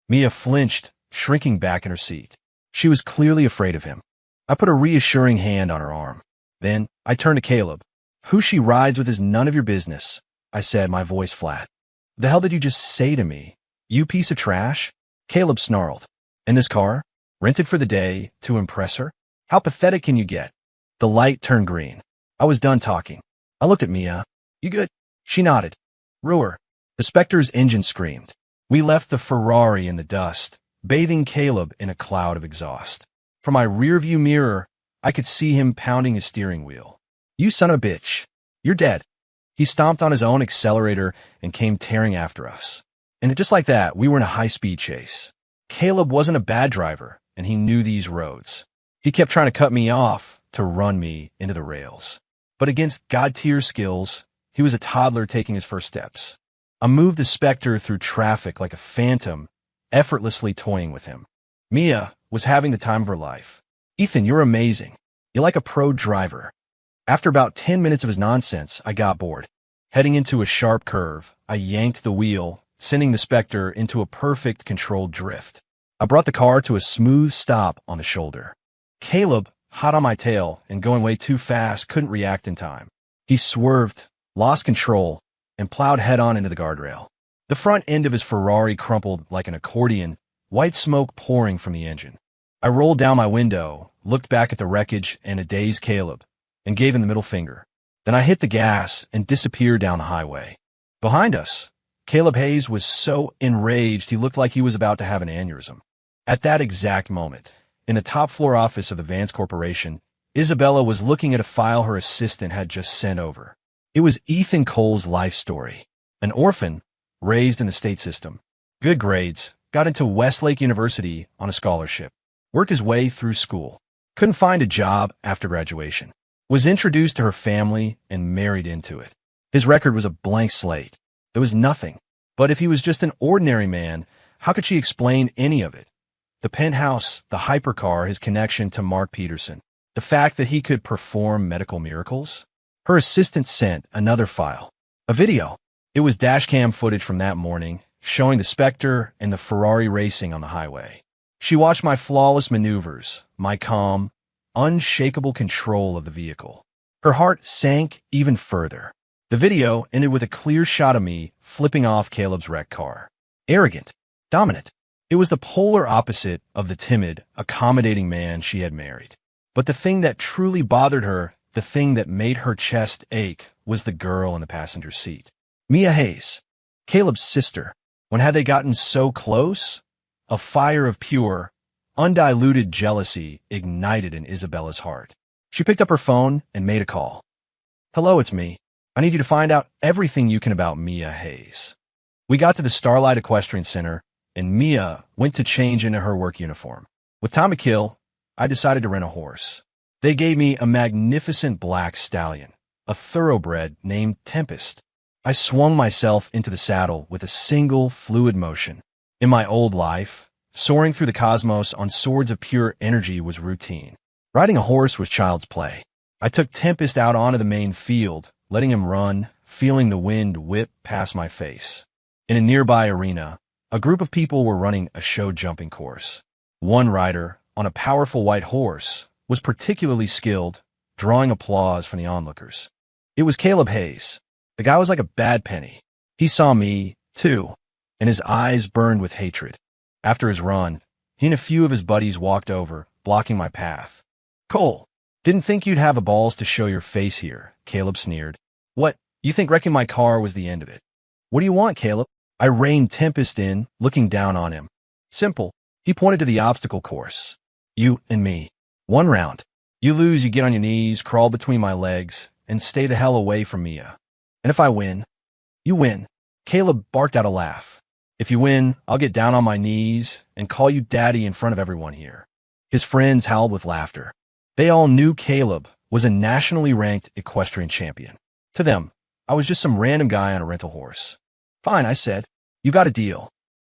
Mia flinched, shrinking back in her seat. She was clearly afraid of him. I put a reassuring hand on her arm. Then I turned to Caleb. "Who she rides with is none of your business," I said, my voice flat. "The hell did you just say to me? You piece of trash?" Caleb snarled. "In this car? Rented for the day to impress her? How pathetic can you get?" The light turned green. I was done talking. I looked at Mia. "You good?" She nodded. "Roar." The Spectre's engine screamed. We left the Ferrari in the dust, bathing Caleb in a cloud of exhaust. From my rearview mirror, I could see him pounding his steering wheel. "You son of a bitch. You're dead." He stomped on his own accelerator and came tearing after us. And just like that, we were in a high-speed chase. Caleb wasn't a bad driver, and he knew these roads. He kept trying to cut me off to run me into the rails. But against God-tier skills, he was a toddler taking his first steps. I moved the Spectre through traffic like a phantom, effortlessly toying with him. Mia was having the time of her life. "Ethan, you're amazing. You're like a pro driver." After about 10 minutes of his nonsense, I got bored. Heading into a sharp curve, I yanked the wheel, sending the Spectre into a perfect controlled drift. I brought the car to a smooth stop on the shoulder. Caleb hot on my tail and going way too fast, couldn't react in time. He swerved, lost control, and plowed head-on into the guardrail. The front end of his Ferrari crumpled like an accordion, white smoke pouring from the engine. I rolled down my window, looked back at the wreckage and a dazed Caleb, and gave him the middle finger. Then I hit the gas and disappeared down the highway. Behind us, Caleb Hayes was so enraged he looked like he was about to have an aneurysm. At that exact moment, in the top floor office of the Vance Corporation, Isabella was looking at a file her assistant had just sent over. It was Ethan Cole's life story. An orphan, raised in the state system. Good grades, got into Westlake University on a scholarship. Worked his way through school. Couldn't find a job after graduation. Was introduced to her family and married into it. His record was a blank slate. There was nothing. But if he was just an ordinary man, how could she explain any of it? The penthouse, the hypercar, his connection to Mark Peterson. The fact that he could perform medical miracles? Her assistant sent another file. A video. It was dashcam footage from that morning, showing the Spectre and the Ferrari racing on the highway. She watched my flawless maneuvers, my calm, unshakable control of the vehicle. Her heart sank even further. The video ended with a clear shot of me flipping off Caleb's wrecked car. Arrogant, dominant. It was the polar opposite of the timid, accommodating man she had married. But the thing that truly bothered her, the thing that made her chest ache, was the girl in the passenger seat. Mia Hayes, Caleb's sister. When had they gotten so close? A fire of pure, undiluted jealousy ignited in Isabella's heart. She picked up her phone and made a call. Hello, it's me. I need you to find out everything you can about Mia Hayes. We got to the Starlight Equestrian Center, and Mia went to change into her work uniform. With time to kill, I decided to rent a horse. They gave me a magnificent black stallion, a thoroughbred named Tempest. I swung myself into the saddle with a single fluid motion. In my old life, soaring through the cosmos on swords of pure energy was routine. Riding a horse was child's play. I took Tempest out onto the main field, letting him run, feeling the wind whip past my face. In a nearby arena, a group of people were running a show jumping course. One rider, on a powerful white horse, was particularly skilled, drawing applause from the onlookers. It was Caleb Hayes. The guy was like a bad penny. He saw me, too, and his eyes burned with hatred. After his run, he and a few of his buddies walked over, blocking my path. Cole, didn't think you'd have the balls to show your face here, Caleb sneered. What, you think wrecking my car was the end of it? What do you want, Caleb? I reined Tempest in, looking down on him. Simple. He pointed to the obstacle course. You and me. 1 round. You lose, you get on your knees, crawl between my legs, and stay the hell away from Mia. And if I win, you win. Caleb barked out a laugh. If you win, I'll get down on my knees and call you daddy in front of everyone here. His friends howled with laughter. They all knew Caleb was a nationally ranked equestrian champion. To them, I was just some random guy on a rental horse. Fine, I said. You got a deal.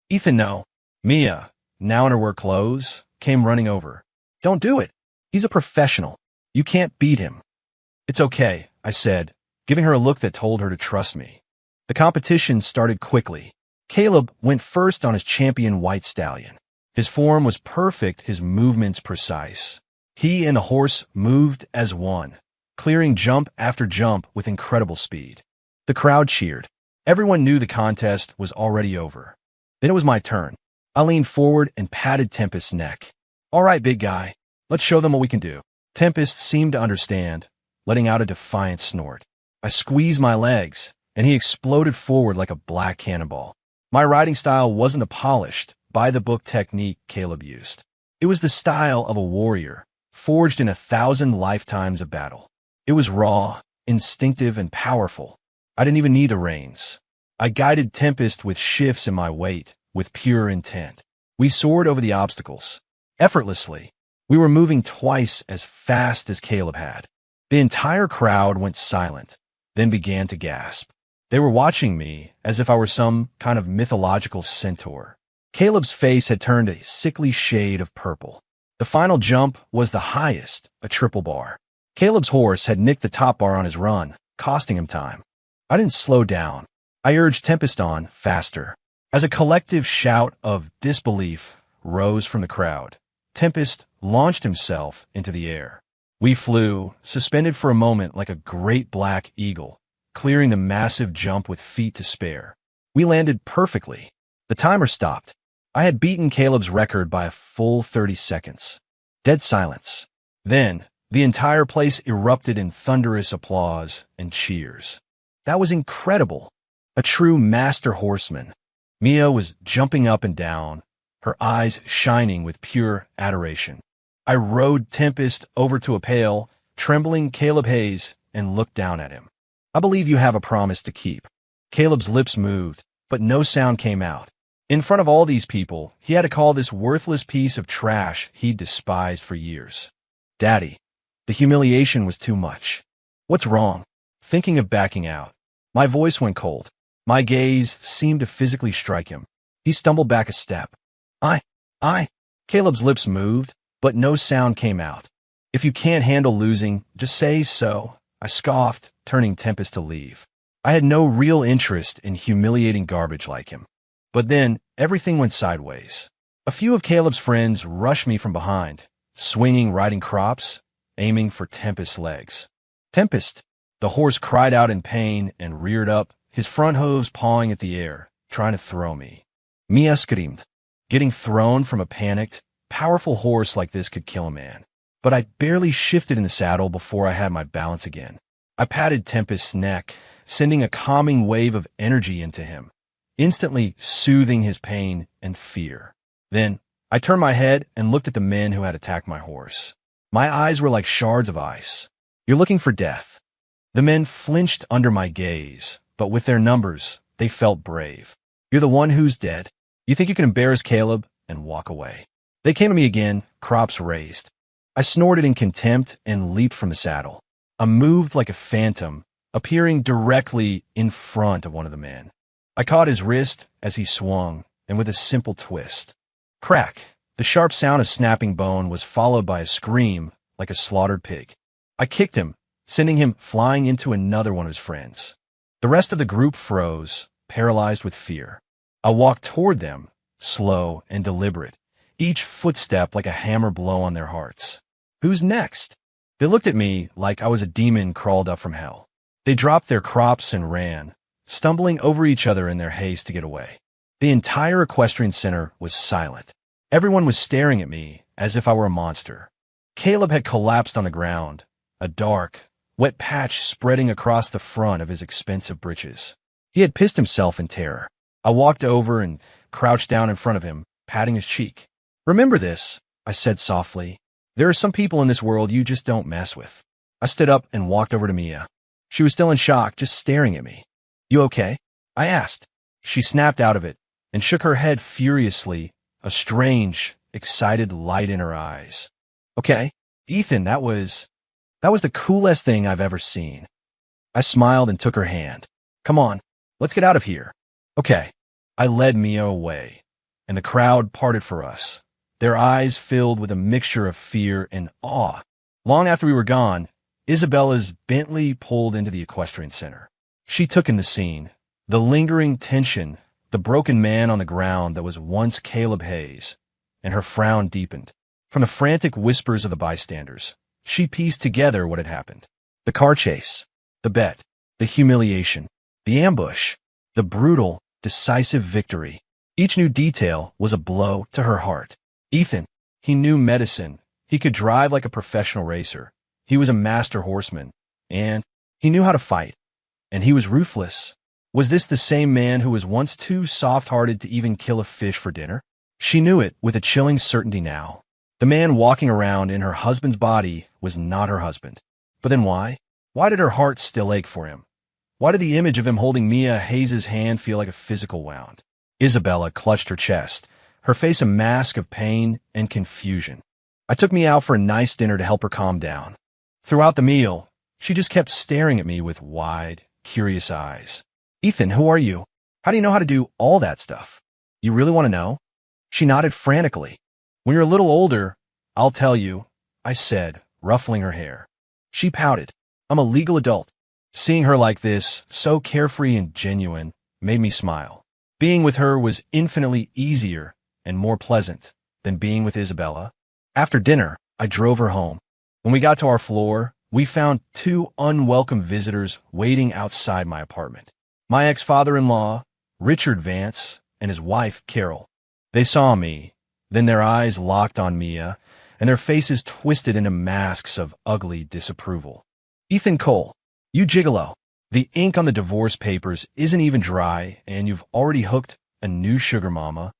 Ethan, no. Mia, now in her work clothes, came running over. Don't do it. He's a professional. You can't beat him. It's okay, I said, giving her a look that told her to trust me. The competition started quickly. Caleb went first on his champion white stallion. His form was perfect, his movements precise. He and the horse moved as one, clearing jump after jump with incredible speed. The crowd cheered. Everyone knew the contest was already over. Then it was my turn. I leaned forward and patted Tempest's neck. All right, big guy. Let's show them what we can do. Tempest seemed to understand, letting out a defiant snort. I squeezed my legs, and he exploded forward like a black cannonball. My riding style wasn't the polished, by-the-book technique Caleb used. It was the style of a warrior, forged in 1,000 lifetimes of battle. It was raw, instinctive, and powerful. I didn't even need the reins. I guided Tempest with shifts in my weight, with pure intent. We soared over the obstacles. Effortlessly, we were moving twice as fast as Caleb had. The entire crowd went silent, then began to gasp. They were watching me as if I were some kind of mythological centaur. Caleb's face had turned a sickly shade of purple. The final jump was the highest, a triple bar. Caleb's horse had nicked the top bar on his run, costing him time. I didn't slow down. I urged Tempest on, faster. As a collective shout of disbelief rose from the crowd, Tempest launched himself into the air. We flew, suspended for a moment like a great black eagle, clearing the massive jump with feet to spare. We landed perfectly. The timer stopped. I had beaten Caleb's record by a full 30 seconds. Dead silence. Then, the entire place erupted in thunderous applause and cheers. That was incredible. A true master horseman. Mia was jumping up and down, her eyes shining with pure adoration. I rode Tempest over to a pale, trembling Caleb Hayes and looked down at him. I believe you have a promise to keep. Caleb's lips moved, but no sound came out. In front of all these people, he had to call this worthless piece of trash he'd despised for years. Daddy, the humiliation was too much. What's wrong? Thinking of backing out. My voice went cold. My gaze seemed to physically strike him. He stumbled back a step. I. Caleb's lips moved, but no sound came out. If you can't handle losing, just say so, I scoffed, turning Tempest to leave. I had no real interest in humiliating garbage like him. But then, everything went sideways. A few of Caleb's friends rushed me from behind, swinging riding crops, aiming for Tempest's legs. Tempest! The horse cried out in pain and reared up, his front hooves pawing at the air, trying to throw me. Mia screamed. Getting thrown from a panicked, powerful horse like this could kill a man. But I barely shifted in the saddle before I had my balance again. I patted Tempest's neck, sending a calming wave of energy into him, instantly soothing his pain and fear. Then, I turned my head and looked at the men who had attacked my horse. My eyes were like shards of ice. You're looking for death. The men flinched under my gaze, but with their numbers, they felt brave. You're the one who's dead. You think you can embarrass Caleb and walk away. They came to me again, crops raised. I snorted in contempt and leaped from the saddle. I moved like a phantom, appearing directly in front of one of the men. I caught his wrist as he swung, and with a simple twist. Crack! The sharp sound of snapping bone was followed by a scream like a slaughtered pig. I kicked him, sending him flying into another one of his friends. The rest of the group froze, paralyzed with fear. I walked toward them, slow and deliberate, each footstep like a hammer blow on their hearts. Who's next? They looked at me like I was a demon crawled up from hell. They dropped their crops and ran, stumbling over each other in their haste to get away. The entire equestrian center was silent. Everyone was staring at me as if I were a monster. Caleb had collapsed on the ground, a dark, wet patch spreading across the front of his expensive breeches. He had pissed himself in terror. I walked over and crouched down in front of him, patting his cheek. Remember this, I said softly. There are some people in this world you just don't mess with. I stood up and walked over to Mia. She was still in shock, just staring at me. You okay? I asked. She snapped out of it and shook her head furiously, a strange, excited light in her eyes. Okay, Ethan, that was the coolest thing I've ever seen. I smiled and took her hand. Come on, let's get out of here. Okay. I led Mia away, and the crowd parted for us, their eyes filled with a mixture of fear and awe. Long after we were gone, Isabella's Bentley pulled into the equestrian center. She took in the scene, the lingering tension, the broken man on the ground that was once Caleb Hayes, and her frown deepened. From the frantic whispers of the bystanders, she pieced together what had happened. The car chase, the bet, the humiliation, the ambush, the brutal, decisive victory. Each new detail was a blow to her heart. Ethan, he knew medicine. He could drive like a professional racer. He was a master horseman. And he knew how to fight. And he was ruthless. Was this the same man who was once too soft-hearted to even kill a fish for dinner? She knew it with a chilling certainty now. The man walking around in her husband's body was not her husband. But then why? Why did her heart still ache for him? Why did the image of him holding Mia Hayes' hand feel like a physical wound? Isabella clutched her chest, her face a mask of pain and confusion. I took Mia out for a nice dinner to help her calm down. Throughout the meal, she just kept staring at me with wide, curious eyes. Ethan, who are you? How do you know how to do all that stuff? You really want to know? She nodded frantically. When you're a little older, I'll tell you, I said, ruffling her hair. She pouted. I'm a legal adult. Seeing her like this, so carefree and genuine, made me smile. Being with her was infinitely easier and more pleasant than being with Isabella. After dinner, I drove her home. When we got to our floor, we found two unwelcome visitors waiting outside my apartment. My ex-father-in-law, Richard Vance, and his wife, Carol. They saw me, then their eyes locked on Mia, and their faces twisted into masks of ugly disapproval. Ethan Cole, you gigolo. The ink on the divorce papers isn't even dry, and you've already hooked a new sugar mama.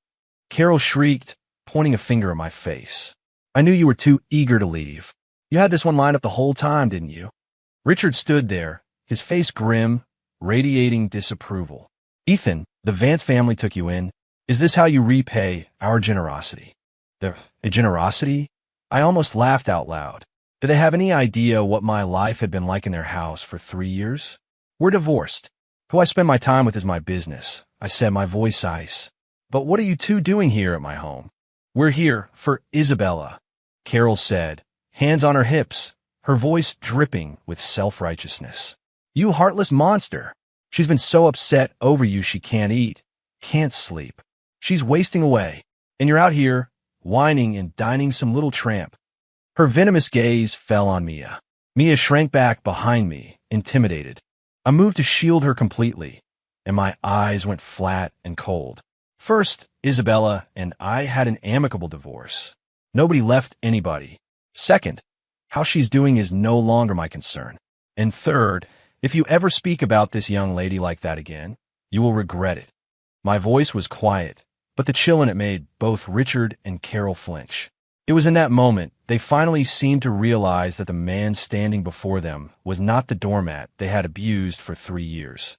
Carol shrieked, pointing a finger at my face. I knew you were too eager to leave. You had this one lined up the whole time, didn't you? Richard stood there, his face grim, radiating disapproval. Ethan, the Vance family took you in. Is this how you repay our generosity? The generosity? I almost laughed out loud. Did they have any idea what my life had been like in their house for 3 years? We're divorced. Who I spend my time with is my business, I said, my voice ice. But what are you two doing here at my home? We're here for Isabella, Carol said, hands on her hips, her voice dripping with self-righteousness. You heartless monster. She's been so upset over you she can't eat, can't sleep. She's wasting away, and you're out here, whining and dining some little tramp. Her venomous gaze fell on Mia. Mia shrank back behind me, intimidated. I moved to shield her completely, and my eyes went flat and cold. First, Isabella and I had an amicable divorce. Nobody left anybody. Second, how she's doing is no longer my concern. And third, if you ever speak about this young lady like that again, you will regret it. My voice was quiet, but the chill in it made both Richard and Carol flinch. It was in that moment they finally seemed to realize that the man standing before them was not the doormat they had abused for 3 years.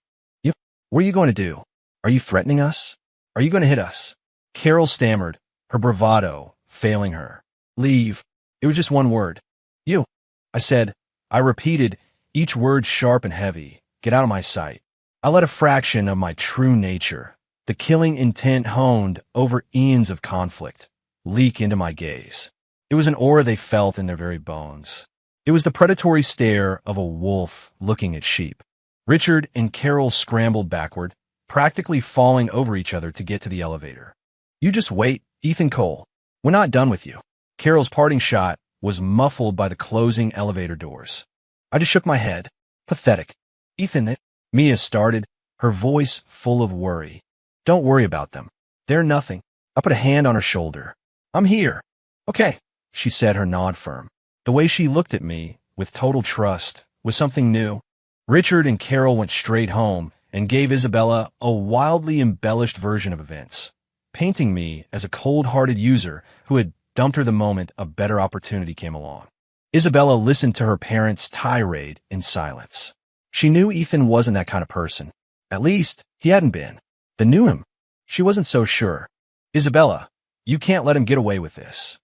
What are you going to do? Are you threatening us? Are you going to hit us? Carol stammered, her bravado failing her. Leave. It was just one word. You. I said. I repeated, each word sharp and heavy. Get out of my sight. I let a fraction of my true nature, the killing intent honed over eons of conflict, leak into my gaze. It was an aura they felt in their very bones. It was the predatory stare of a wolf looking at sheep. Richard and Carol scrambled backward, practically falling over each other to get to the elevator. You just wait, Ethan Cole. We're not done with you. Carol's parting shot was muffled by the closing elevator doors. I just shook my head. Pathetic. Ethan, Mia started, her voice full of worry. Don't worry about them. They're nothing. I put a hand on her shoulder. I'm here. Okay, she said, her nod firm. The way she looked at me, with total trust, was something new. Richard and Carol went straight home and gave Isabella a wildly embellished version of events, painting me as a cold-hearted user who had dumped her the moment a better opportunity came along. Isabella listened to her parents' tirade in silence. She knew Ethan wasn't that kind of person. At least, he hadn't been. They knew him. She wasn't so sure. Isabella, you can't let him get away with this.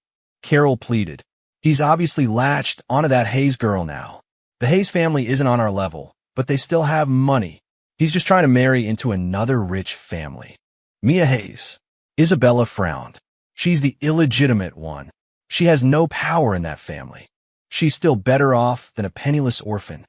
Carol pleaded. He's obviously latched onto that Hayes girl now. The Hayes family isn't on our level, but they still have money. He's just trying to marry into another rich family. Mia Hayes. Isabella frowned. She's the illegitimate one. She has no power in that family. She's still better off than a penniless orphan.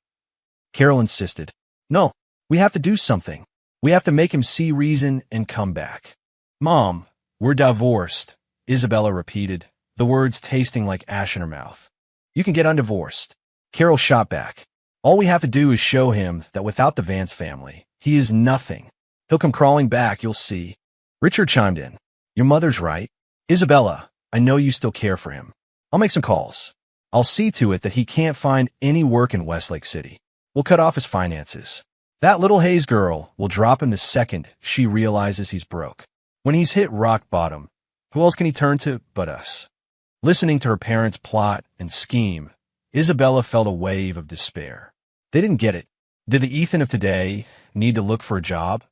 Carol insisted. No, we have to do something. We have to make him see reason and come back. Mom, we're divorced, Isabella repeated, the words tasting like ash in her mouth. You can get undivorced. Carol shot back. All we have to do is show him that without the Vance family, he is nothing. He'll come crawling back, you'll see. Richard chimed in. Your mother's right. Isabella, I know you still care for him. I'll make some calls. I'll see to it that he can't find any work in Westlake City. We'll cut off his finances. That little Hayes girl will drop him the second she realizes he's broke. When he's hit rock bottom, who else can he turn to but us? Listening to her parents' plot and scheme, Isabella felt a wave of despair. They didn't get it. Did the Ethan of today need to look for a job?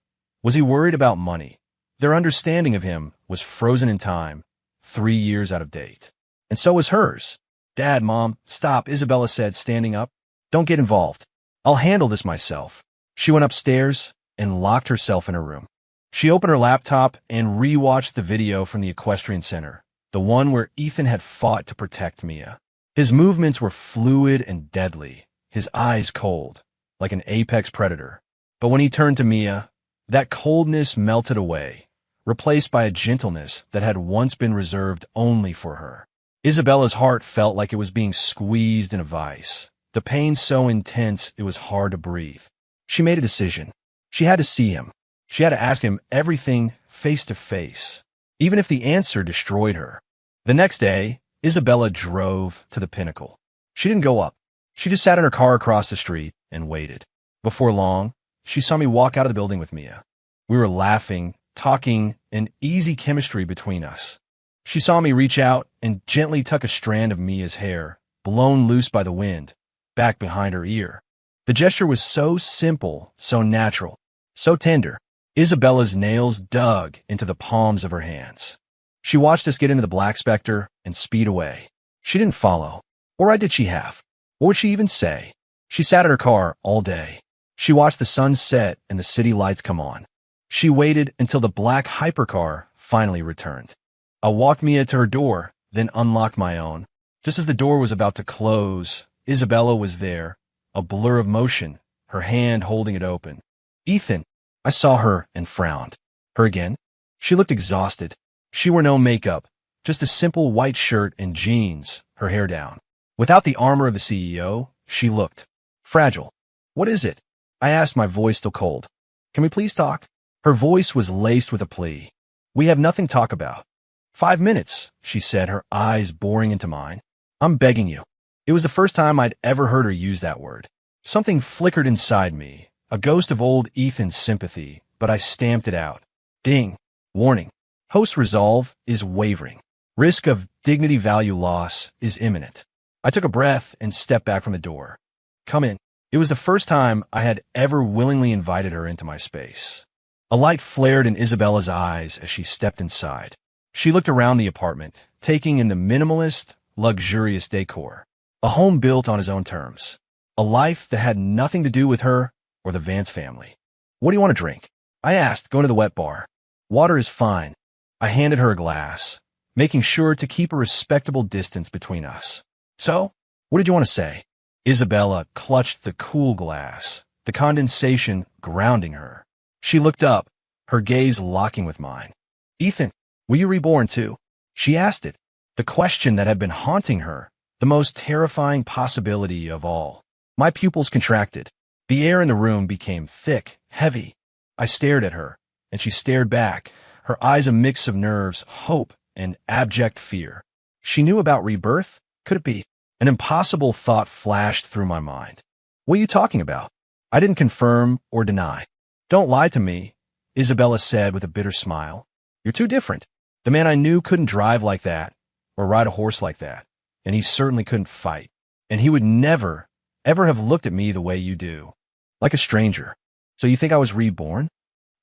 Was he worried about money? Their understanding of him was frozen in time, 3 years out of date. And so was hers. Dad, Mom, stop, Isabella said, standing up. Don't get involved. I'll handle this myself. She went upstairs and locked herself in her room. She opened her laptop and rewatched the video from the equestrian center, the one where Ethan had fought to protect Mia. His movements were fluid and deadly, his eyes cold, like an apex predator. But when he turned to Mia, that coldness melted away, replaced by a gentleness that had once been reserved only for her. Isabella's heart felt like it was being squeezed in a vice. The pain so intense it was hard to breathe. She made a decision. She had to see him. She had to ask him everything face to face, even if the answer destroyed her. The next day, Isabella drove to the Pinnacle. She didn't go up. She just sat in her car across the street and waited. Before long, she saw me walk out of the building with Mia. We were laughing, talking, and easy chemistry between us. She saw me reach out and gently tuck a strand of Mia's hair, blown loose by the wind, back behind her ear. The gesture was so simple, so natural, so tender. Isabella's nails dug into the palms of her hands. She watched us get into the Black Spectre and speed away. She didn't follow. What right did she have? What would she even say? She sat in her car all day. She watched the sun set and the city lights come on. She waited until the black hypercar finally returned. I walked Mia to her door, then unlocked my own. Just as the door was about to close, Isabella was there, a blur of motion, her hand holding it open. Ethan, I saw her and frowned. Her again? She looked exhausted. She wore no makeup, just a simple white shirt and jeans, her hair down. Without the armor of the CEO, she looked fragile. What is it? I asked, my voice still cold. Can we please talk? Her voice was laced with a plea. We have nothing to talk about. 5 minutes, she said, her eyes boring into mine. I'm begging you. It was the first time I'd ever heard her use that word. Something flickered inside me, a ghost of old Ethan's sympathy, but I stamped it out. Ding. Warning. Host resolve is wavering. Risk of dignity value loss is imminent. I took a breath and stepped back from the door. Come in. It was the first time I had ever willingly invited her into my space. A light flared in Isabella's eyes as she stepped inside. She looked around the apartment, taking in the minimalist, luxurious decor. A home built on his own terms. A life that had nothing to do with her or the Vance family. What do you want to drink? I asked, going to the wet bar. Water is fine. I handed her a glass, making sure to keep a respectable distance between us. So, what did you want to say? Isabella clutched the cool glass, the condensation grounding her. She looked up, her gaze locking with mine. Ethan, were you reborn too? She asked it, the question that had been haunting her, the most terrifying possibility of all. My pupils contracted. The air in the room became thick, heavy. I stared at her, and she stared back, her eyes a mix of nerves, hope, and abject fear. She knew about rebirth? Could it be? An impossible thought flashed through my mind. What are you talking about? I didn't confirm or deny. Don't lie to me, Isabella said with a bitter smile. You're too different. The man I knew couldn't drive like that, or ride a horse like that, and he certainly couldn't fight. And he would never, ever have looked at me the way you do. Like a stranger. So you think I was reborn?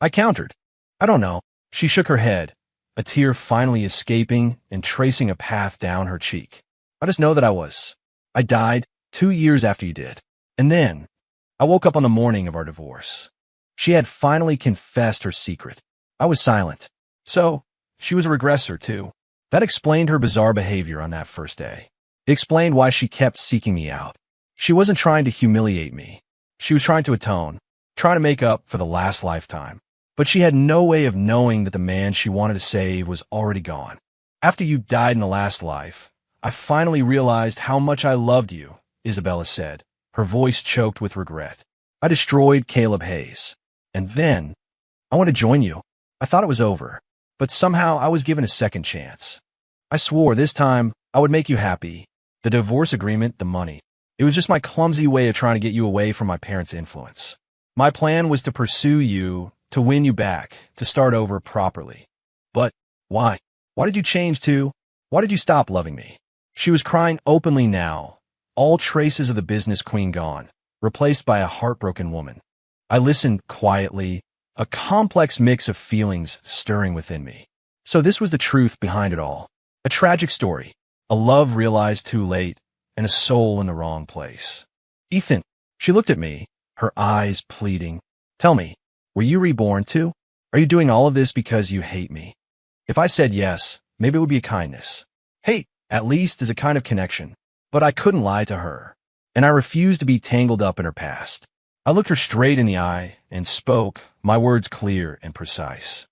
I countered. I don't know. She shook her head, a tear finally escaping and tracing a path down her cheek. I just know that I was. I died 2 years after you did. And then, I woke up on the morning of our divorce. She had finally confessed her secret. I was silent. So, she was a regressor too. That explained her bizarre behavior on that first day. It explained why she kept seeking me out. She wasn't trying to humiliate me. She was trying to atone, trying to make up for the last lifetime. But she had no way of knowing that the man she wanted to save was already gone. After you died in the last life, I finally realized how much I loved you, Isabella said, her voice choked with regret. I destroyed Caleb Hayes. And then, I want to join you. I thought it was over, but somehow I was given a second chance. I swore this time I would make you happy. The divorce agreement, the money. It was just my clumsy way of trying to get you away from my parents' influence. My plan was to pursue you, to win you back, to start over properly. But why? Why did you change too? Why did you stop loving me? She was crying openly now, all traces of the business queen gone, replaced by a heartbroken woman. I listened quietly, a complex mix of feelings stirring within me. So this was the truth behind it all. A tragic story, a love realized too late, and a soul in the wrong place. Ethan, she looked at me, her eyes pleading. Tell me, were you reborn too? Are you doing all of this because you hate me? If I said yes, maybe it would be a kindness. Hate, at least, is a kind of connection. But I couldn't lie to her, and I refused to be tangled up in her past. I looked her straight in the eye and spoke, my words clear and precise.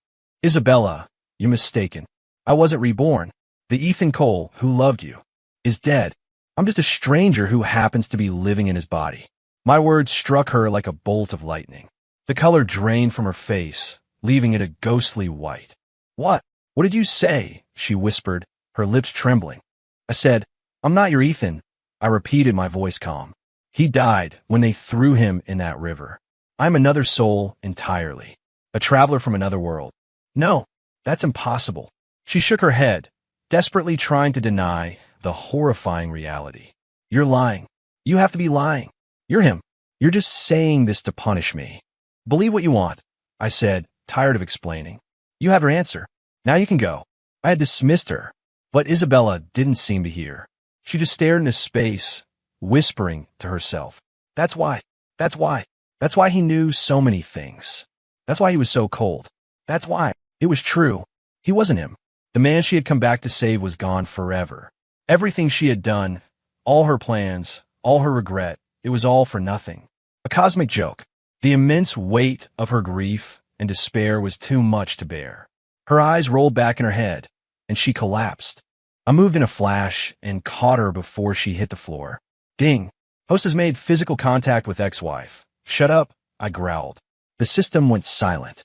Isabella, you're mistaken. I wasn't reborn. The Ethan Cole who loved you is dead. I'm just a stranger who happens to be living in his body. My words struck her like a bolt of lightning. The color drained from her face, leaving it a ghostly white. What? What did you say? She whispered, her lips trembling. I said, I'm not your Ethan. I repeated, my voice calm. He died when they threw him in that river. I'm another soul entirely. A traveler from another world. No, that's impossible. She shook her head, desperately trying to deny the horrifying reality. You're lying. You have to be lying. You're him. You're just saying this to punish me. Believe what you want, I said, tired of explaining. You have your answer. Now you can go. I had dismissed her, but Isabella didn't seem to hear. She just stared into space, whispering to herself. That's why. That's why. That's why he knew so many things. That's why he was so cold. That's why. It was true. He wasn't him. The man she had come back to save was gone forever. Everything she had done, all her plans, all her regret, it was all for nothing. A cosmic joke. The immense weight of her grief and despair was too much to bear. Her eyes rolled back in her head, and she collapsed. I moved in a flash and caught her before she hit the floor. Ding. Host has made physical contact with ex-wife. Shut up, I growled. The system went silent.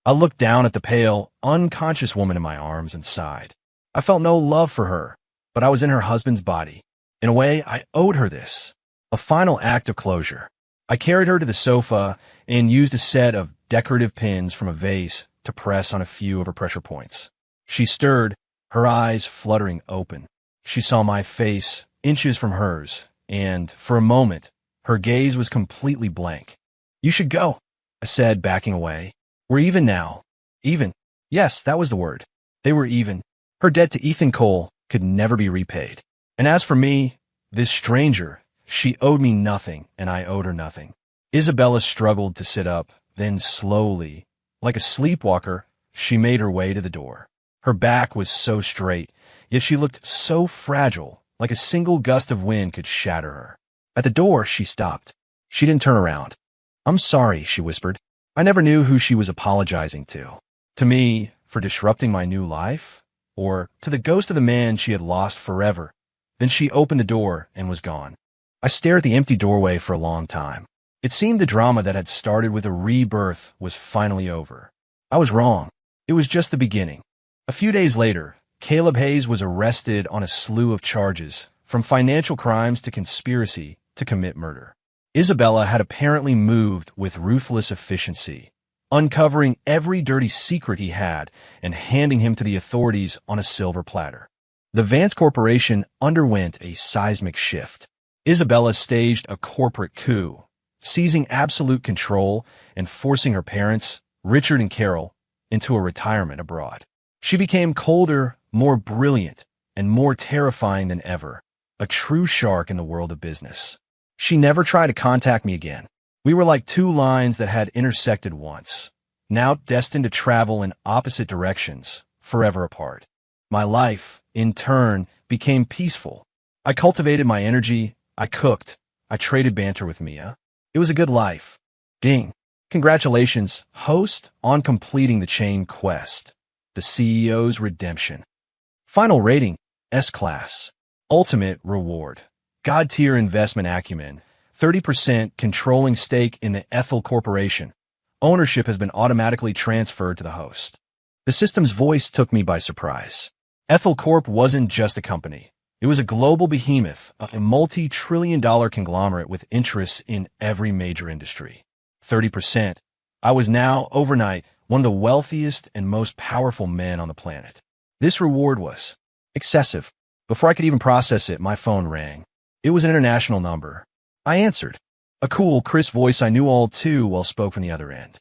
I looked down at the pale, unconscious woman in my arms and sighed. I felt no love for her, but I was in her husband's body. In a way, I owed her this. A final act of closure. I carried her to the sofa and used a set of decorative pins from a vase to press on a few of her pressure points. She stirred, her eyes fluttering open. She saw my face inches from hers, and, for a moment, her gaze was completely blank. You should go, I said, backing away. We're even now. Even. Yes, that was the word. They were even. Her debt to Ethan Cole could never be repaid. And as for me, this stranger, she owed me nothing, and I owed her nothing. Isabella struggled to sit up, then slowly, like a sleepwalker, she made her way to the door. Her back was so straight, yet she looked so fragile, like a single gust of wind could shatter her. At the door, she stopped. She didn't turn around. I'm sorry, she whispered. I never knew who she was apologizing to. To me, for disrupting my new life? Or to the ghost of the man she had lost forever? Then she opened the door and was gone. I stared at the empty doorway for a long time. It seemed the drama that had started with a rebirth was finally over. I was wrong. It was just the beginning. A few days later, Caleb Hayes was arrested on a slew of charges, from financial crimes to conspiracy to commit murder. Isabella had apparently moved with ruthless efficiency, uncovering every dirty secret he had and handing him to the authorities on a silver platter. The Vance Corporation underwent a seismic shift. Isabella staged a corporate coup, seizing absolute control and forcing her parents, Richard and Carol, into a retirement abroad. She became colder, more brilliant, and more terrifying than ever, a true shark in the world of business. She never tried to contact me again. We were like two lines that had intersected once, now destined to travel in opposite directions, forever apart. My life, in turn, became peaceful. I cultivated my energy, I cooked, I traded banter with Mia. It was a good life. Ding. Congratulations, host, on completing the chain quest. The CEO's redemption. Final rating, S-Class. Ultimate reward. God-tier investment acumen. 30% controlling stake in the Ethel Corporation. Ownership has been automatically transferred to the host. The system's voice took me by surprise. Ethel Corp wasn't just a company. It was a global behemoth, a multi-trillion-dollar conglomerate with interests in every major industry. 30%. I was now, overnight, one of the wealthiest and most powerful men on the planet. This reward was excessive. Before I could even process it, my phone rang. It was an international number. I answered. A cool, crisp voice I knew all too well spoke from the other end.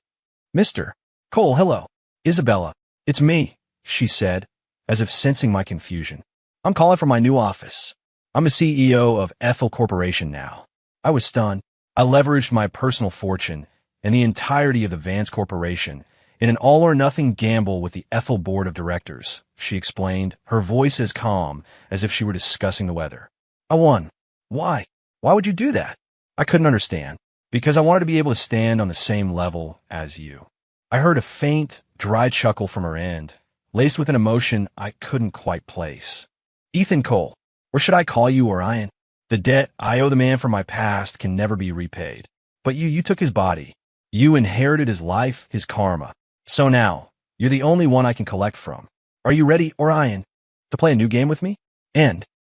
Mr. Cole, hello. Isabella, it's me, she said, as if sensing my confusion. I'm calling from my new office. I'm a CEO of Ethel Corporation now. I was stunned. I leveraged my personal fortune and the entirety of the Vance Corporation in an all-or-nothing gamble with the Ethel Board of Directors, she explained, her voice as calm as if she were discussing the weather. I won. Why? Why would you do that? I couldn't understand. Because I wanted to be able to stand on the same level as you. I heard a faint, dry chuckle from her end, laced with an emotion I couldn't quite place. Ethan Cole, or should I call you Orion? The debt I owe the man from my past can never be repaid. But you took his body. You inherited his life, his karma. So now, you're the only one I can collect from. Are you ready, Orion, to play a new game with me? End.